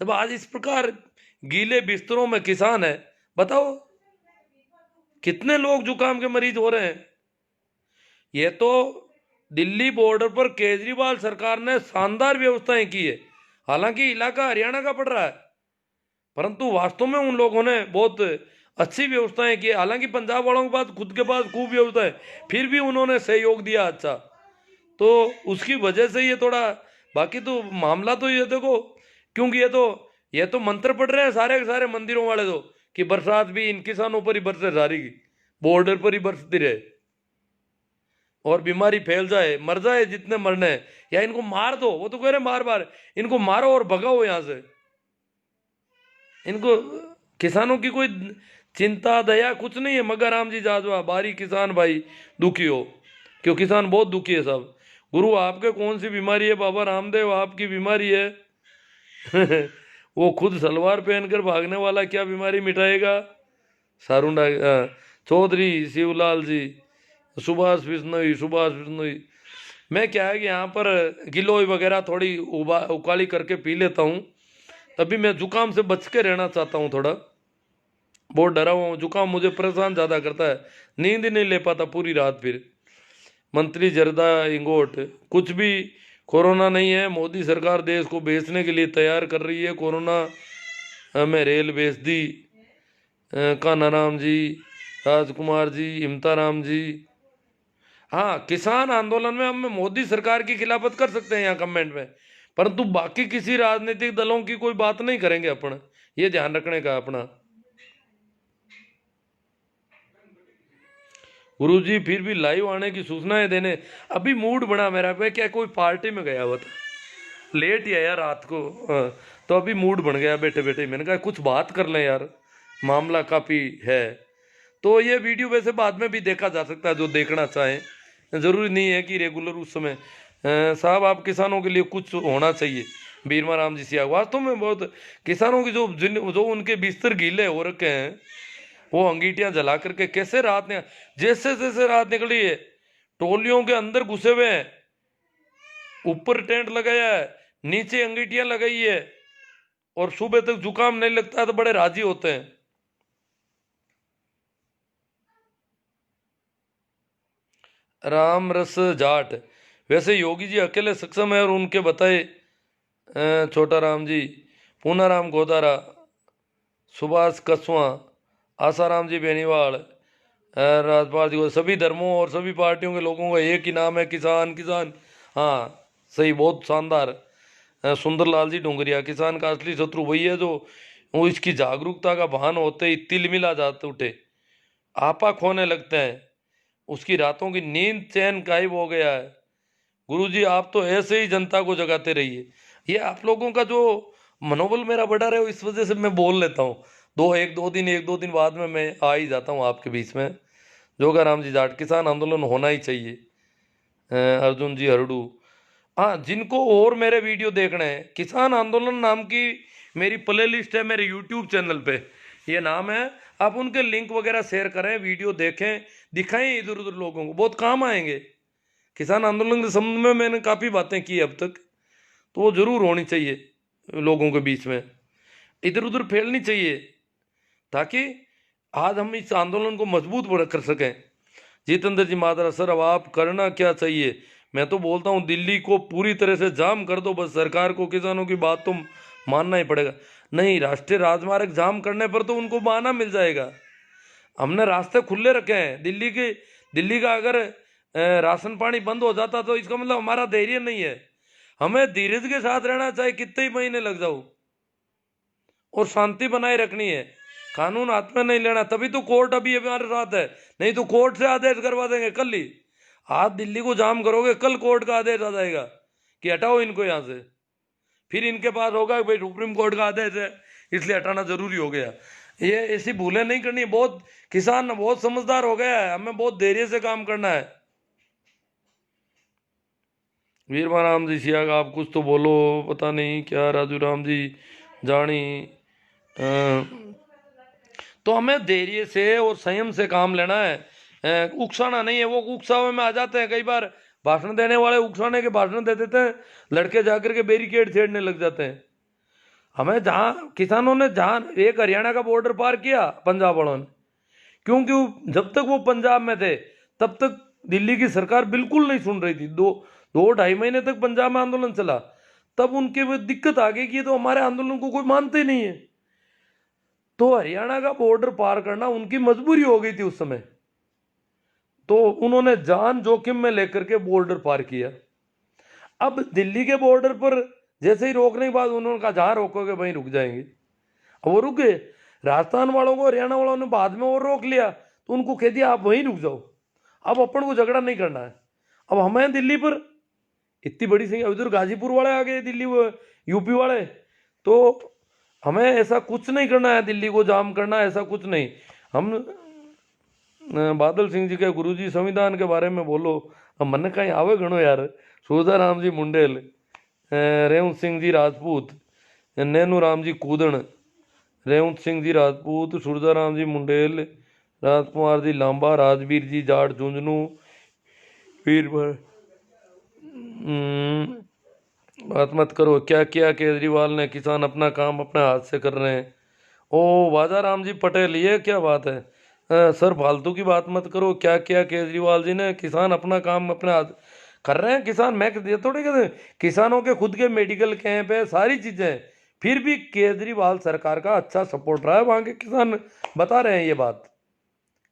जब आज इस प्रकार गीले बिस्तरों में किसान है, बताओ कितने लोग जुकाम के मरीज हो रहे हैं। ये तो दिल्ली बॉर्डर पर केजरीवाल सरकार ने शानदार व्यवस्थाएं की है, हालांकि इलाका हरियाणा का पड़ रहा है, परंतु वास्तव में उन लोगों ने बहुत अच्छी व्यवस्थाएं की। हालांकि पंजाब वालों के पास खुद के पास खूब व्यवस्थाएं, फिर भी उन्होंने सहयोग दिया अच्छा, तो उसकी वजह से ये थोड़ा। बाकी तो मामला तो ये देखो, क्योंकि ये तो मंत्र पढ़ रहे हैं सारे के सारे मंदिरों वाले तो, कि बरसात भी इन किसानों पर ही बरसे, सारी की बॉर्डर पर ही बरसती रहे और बीमारी फैल जाए, मर जाए जितने मरने हैं, या इनको मार दो। वो तो कह रहे मार इनको मारो और भगाओ यहां से, इनको किसानों की कोई चिंता दया कुछ नहीं है। मगर राम जी जाजवा बारी किसान भाई दुखी हो, क्यों किसान बहुत दुखी है सब। गुरु आपके कौन सी बीमारी है? बाबा रामदेव आपकी बीमारी है। वो खुद सलवार पहनकर भागने वाला क्या बीमारी मिटाएगा? सारुंडा चौधरी शिवलाल जी, सुभाष बिश्नोई। मैं क्या है कि यहाँ पर गिलोय वगैरह थोड़ी उकाली करके पी लेता हूँ। तभी मैं जुकाम से बच के रहना चाहता हूँ थोड़ा, बहुत डरा हुआ हूँ। जुकाम मुझे परेशान ज़्यादा करता है, नींद ही नहीं ले पाता पूरी रात। फिर मंत्री जरदा इंगोट, कुछ भी कोरोना नहीं है। मोदी सरकार देश को बेचने के लिए तैयार कर रही है। कोरोना में रेल बेच दी। कान्हाराम जी, राजकुमार जी, इमताराम जी। हाँ, किसान आंदोलन में हम मोदी सरकार की खिलाफत कर सकते हैं यहाँ कमेंट में, परंतु बाकी किसी राजनीतिक दलों की कोई बात नहीं करेंगे अपन, ये ध्यान रखने का अपना। गुरुजी फिर भी लाइव आने की सूचनाएं देने, अभी मूड बना मेरा पे, क्या कोई पार्टी में गया हुआ था, लेट ही आया रात को। तो अभी मूड बन गया बैठे बैठे, मैंने कहा कुछ बात कर लें यार, मामला काफ़ी है। तो ये वीडियो वैसे बाद में भी देखा जा सकता है, जो देखना चाहें, ज़रूरी नहीं है कि रेगुलर उस समय। साहब आप किसानों के लिए कुछ होना चाहिए। बीरमा राम जी सिया, वास्तव में बहुत किसानों की जो उनके बिस्तर गीले हो रखे हैं, वो अंगीठियां जला करके कैसे रात ने, जैसे जैसे रात निकली है टोलियों के अंदर घुसे हुए हैं, ऊपर टेंट लगाया है, नीचे अंगीठियां लगाई है, और सुबह तक जुकाम नहीं लगता तो बड़े राजी होते हैं। राम रस जाट, वैसे योगी जी अकेले सक्षम है और उनके बताए छोटा राम जी, पूनाराम गोदारा, सुभाष कसवा, आसाराम जी बेनीवाल, राजपाल जी को, सभी धर्मों और सभी पार्टियों के लोगों का एक ही नाम है, किसान किसान। हाँ सही, बहुत शानदार। सुंदरलाल जी डोंगरिया, किसान का असली शत्रु वही है जो वो इसकी जागरूकता का भान होते ही तिलमिला जाते उठे, आपा खोने लगते हैं, उसकी रातों की नींद चैन गायब हो गया है। गुरुजी आप तो ऐसे ही जनता को जगाते रहिए। ये आप लोगों का जो मनोबल मेरा बढ़ा रहे हो, इस वजह से मैं बोल लेता हूँ। एक दो दिन बाद में मैं आ ही जाता हूँ आपके बीच में। जोगाराम जी जाट, किसान आंदोलन होना ही चाहिए। अर्जुन जी हरडू, हाँ जिनको और मेरे वीडियो देखने हैं, किसान आंदोलन नाम की मेरी प्ले लिस्ट है मेरे यूट्यूब चैनल पे, ये नाम है। आप उनके लिंक वगैरह शेयर करें, वीडियो देखें, दिखाएं इधर उधर लोगों को, बहुत काम आएंगे। किसान आंदोलन के संबंध में मैंने काफ़ी बातें की अब तक, तो वो जरूर होनी चाहिए लोगों के बीच में, इधर उधर फैलनी चाहिए, ताकि आज हम इस आंदोलन को मजबूत कर सकें। जितेंद्र जी मादरा, सर अब आप करना क्या चाहिए? मैं तो बोलता हूँ दिल्ली को पूरी तरह से जाम कर दो, बस सरकार को किसानों की बात तो मानना ही पड़ेगा। नहीं, राष्ट्रीय राजमार्ग जाम करने पर तो उनको बहाना मिल जाएगा। हमने रास्ते खुले रखे हैं। दिल्ली का अगर राशन पानी बंद हो जाता तो इसका मतलब हमारा धैर्य नहीं है। हमें धीरज के साथ रहना, चाहे कितने ही महीने लग जाओ, और शांति बनाए रखनी है, कानून हाथ में नहीं लेना। तभी तो कोर्ट अभी हमारे साथ है, नहीं तो कोर्ट से आदेश करवा देंगे कल ही। आज दिल्ली को जाम करोगे, कल कोर्ट का आदेश आ जाएगा कि हटाओ इनको यहाँ से। फिर इनके पास होगा भाई सुप्रीम कोर्ट का आदेश है इसलिए हटाना जरूरी हो गया। ये ऐसी भूलें नहीं करनी। बहुत किसान बहुत समझदार हो गया है, हमें बहुत धैर्य से काम करना है। वीरमा राम जी सियाग, आप कुछ तो बोलो, पता नहीं क्या राजू राम जी जानी। तो हमें धैर्य से और संयम से काम लेना है, उकसाना नहीं है। वो उकसावे में आ जाते हैं कई बार, भाषण देने वाले उकसाने के भाषण दे देते हैं, लड़के जाकर के बैरिकेड छेड़ने लग जाते हैं। हमें जहाँ किसानों ने जहाँ एक हरियाणा का बॉर्डर पार किया पंजाब वालों ने, क्योंकि जब तक वो पंजाब में थे तब तक दिल्ली की सरकार बिल्कुल नहीं सुन रही थी। दो ढाई महीने तक पंजाब में आंदोलन चला, तब उनके वो दिक्कत आ गई कि तो हमारे आंदोलन को कोई मानते नहीं है। तो हरियाणा का बॉर्डर पार करना उनकी मजबूरी हो गई थी उस समय, तो उन्होंने जान जोखिम में लेकर के बॉर्डर पार किया। अब दिल्ली के बॉर्डर पर जैसे ही रोकने के बाद उन्होंने कहा जहां रोकोगे वहीं रुक जाएंगे। अब वो रुक गए। राजस्थान वालों को, हरियाणा वालों ने बाद में और रोक लिया, तो उनको कह दिया आप वहीं रुक जाओ, अब अपन को झगड़ा नहीं करना है। अब हमें दिल्ली पर इतनी बड़ी संख्या, उधर गाजीपुर वाले आ गए, दिल्ली वो यूपी वाले, तो हमें ऐसा कुछ नहीं करना है, दिल्ली को जाम करना है, ऐसा कुछ नहीं। हम बादल सिंह जी के गुरुजी संविधान के बारे में बोलो, अब मन कहीं आवे घणो यार। सूरदाराम जी मुंडेल, रेवंत सिंह जी राजपूत, नैनू राम जी कूदन, रेवंत सिंह जी राजपूत, सूरदाराम जी मुंडेल, राजकुमार जी लांबा, राजवीर जी जाट झुंझुनू, वीर बात मत करो, क्या किया केजरीवाल ने, किसान अपना काम अपने हाथ से कर रहे हैं। ओ वाजा राम जी पटेल, ये क्या बात है? सर फालतू की बात मत करो, क्या किया केजरीवाल जी ने, किसान अपना काम अपने हाथ कर रहे हैं। किसान, मैं ये थोड़ी कहते हैं, किसानों के खुद के मेडिकल कैंप है, सारी चीजें हैं, फिर भी केजरीवाल सरकार का अच्छा सपोर्ट रहा है, वहां के किसान बता रहे हैं ये बात।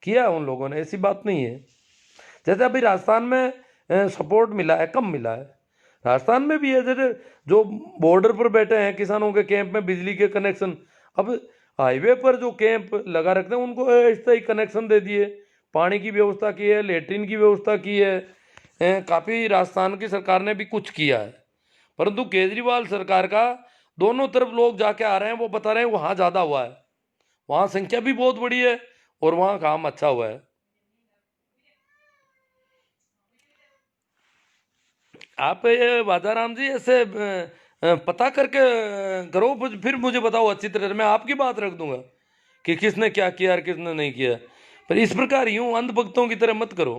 किया है उन लोगों ने, ऐसी बात नहीं है। जैसे अभी राजस्थान में सपोर्ट मिला है, कम मिला है। राजस्थान में भी है, जैसे जो बॉर्डर पर बैठे हैं किसानों के कैंप में बिजली के कनेक्शन, अब हाईवे पर जो कैंप लगा रखते हैं उनको ऐसा ही कनेक्शन दे दिए, पानी की व्यवस्था की है, लेटरिन की व्यवस्था की है। काफ़ी राजस्थान की सरकार ने भी कुछ किया है। परंतु केजरीवाल सरकार का दोनों तरफ लोग जाके आ रहे हैं, वो बता रहे हैं वहाँ ज़्यादा हुआ है, वहाँ संख्या भी बहुत बड़ी है और वहाँ काम अच्छा हुआ है। आप ये वादाराम जी ऐसे पता करके करो, फिर मुझे बताओ अच्छी तरह से, मैं आपकी बात रख दूंगा कि किसने क्या किया और किसने नहीं किया। पर इस प्रकार यूं अंधभक्तों की तरह मत करो।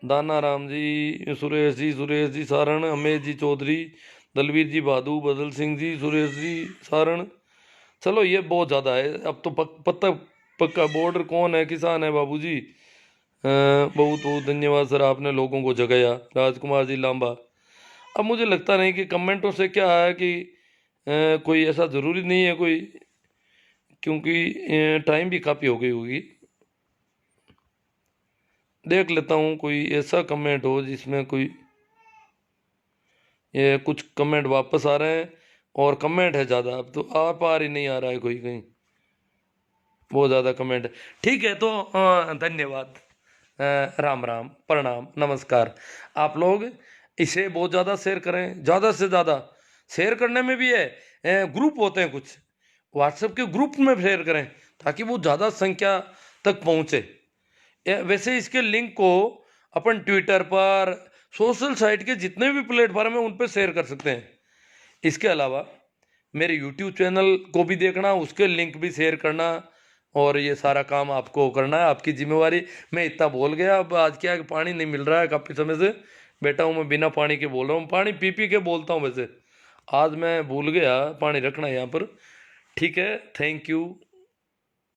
दाना राम जी, सुरेश जी सारण, अमेश जी चौधरी, दलवीर जी बादू, बदल सिंह जी, सुरेश जी सारण। चलो ये बहुत ज़्यादा है, अब तो पत्ता पक्का बॉर्डर कौन है, किसान है बाबूजी। बहुत बहुत धन्यवाद सर, आपने लोगों को जगाया। राजकुमार जी लांबा, अब मुझे लगता नहीं कि कमेंटों से क्या है कि कोई ऐसा ज़रूरी नहीं है कोई, क्योंकि टाइम भी काफ़ी हो गई होगी। देख लेता हूँ कोई ऐसा कमेंट हो जिसमें कोई, ये कुछ कमेंट वापस आ रहे हैं और कमेंट है ज़्यादा, अब तो आ पार ही नहीं आ रहा है कोई कहीं, बहुत ज़्यादा कमेंट है। ठीक है, तो धन्यवाद, राम राम, प्रणाम, नमस्कार। आप लोग इसे बहुत ज़्यादा शेयर करें, ज़्यादा से ज़्यादा। शेयर करने में भी है, ग्रुप होते हैं कुछ, व्हाट्सएप के ग्रुप में शेयर करें ताकि वो ज़्यादा संख्या तक पहुँचे। वैसे इसके लिंक को अपन ट्विटर पर, सोशल साइट के जितने भी प्लेटफॉर्म है उन पर शेयर कर सकते हैं। इसके अलावा मेरे यूट्यूब चैनल को भी देखना, उसके लिंक भी शेयर करना, और ये सारा काम आपको करना है, आपकी जिम्मेवारी। मैं इतना बोल गया, अब आज क्या है कि पानी नहीं मिल रहा है काफ़ी समय से, बैठा हूँ मैं बिना पानी के बोल रहा हूँ, पानी पी पी के बोलता हूँ वैसे। आज मैं भूल गया पानी रखना यहाँ पर। ठीक है, थैंक यू।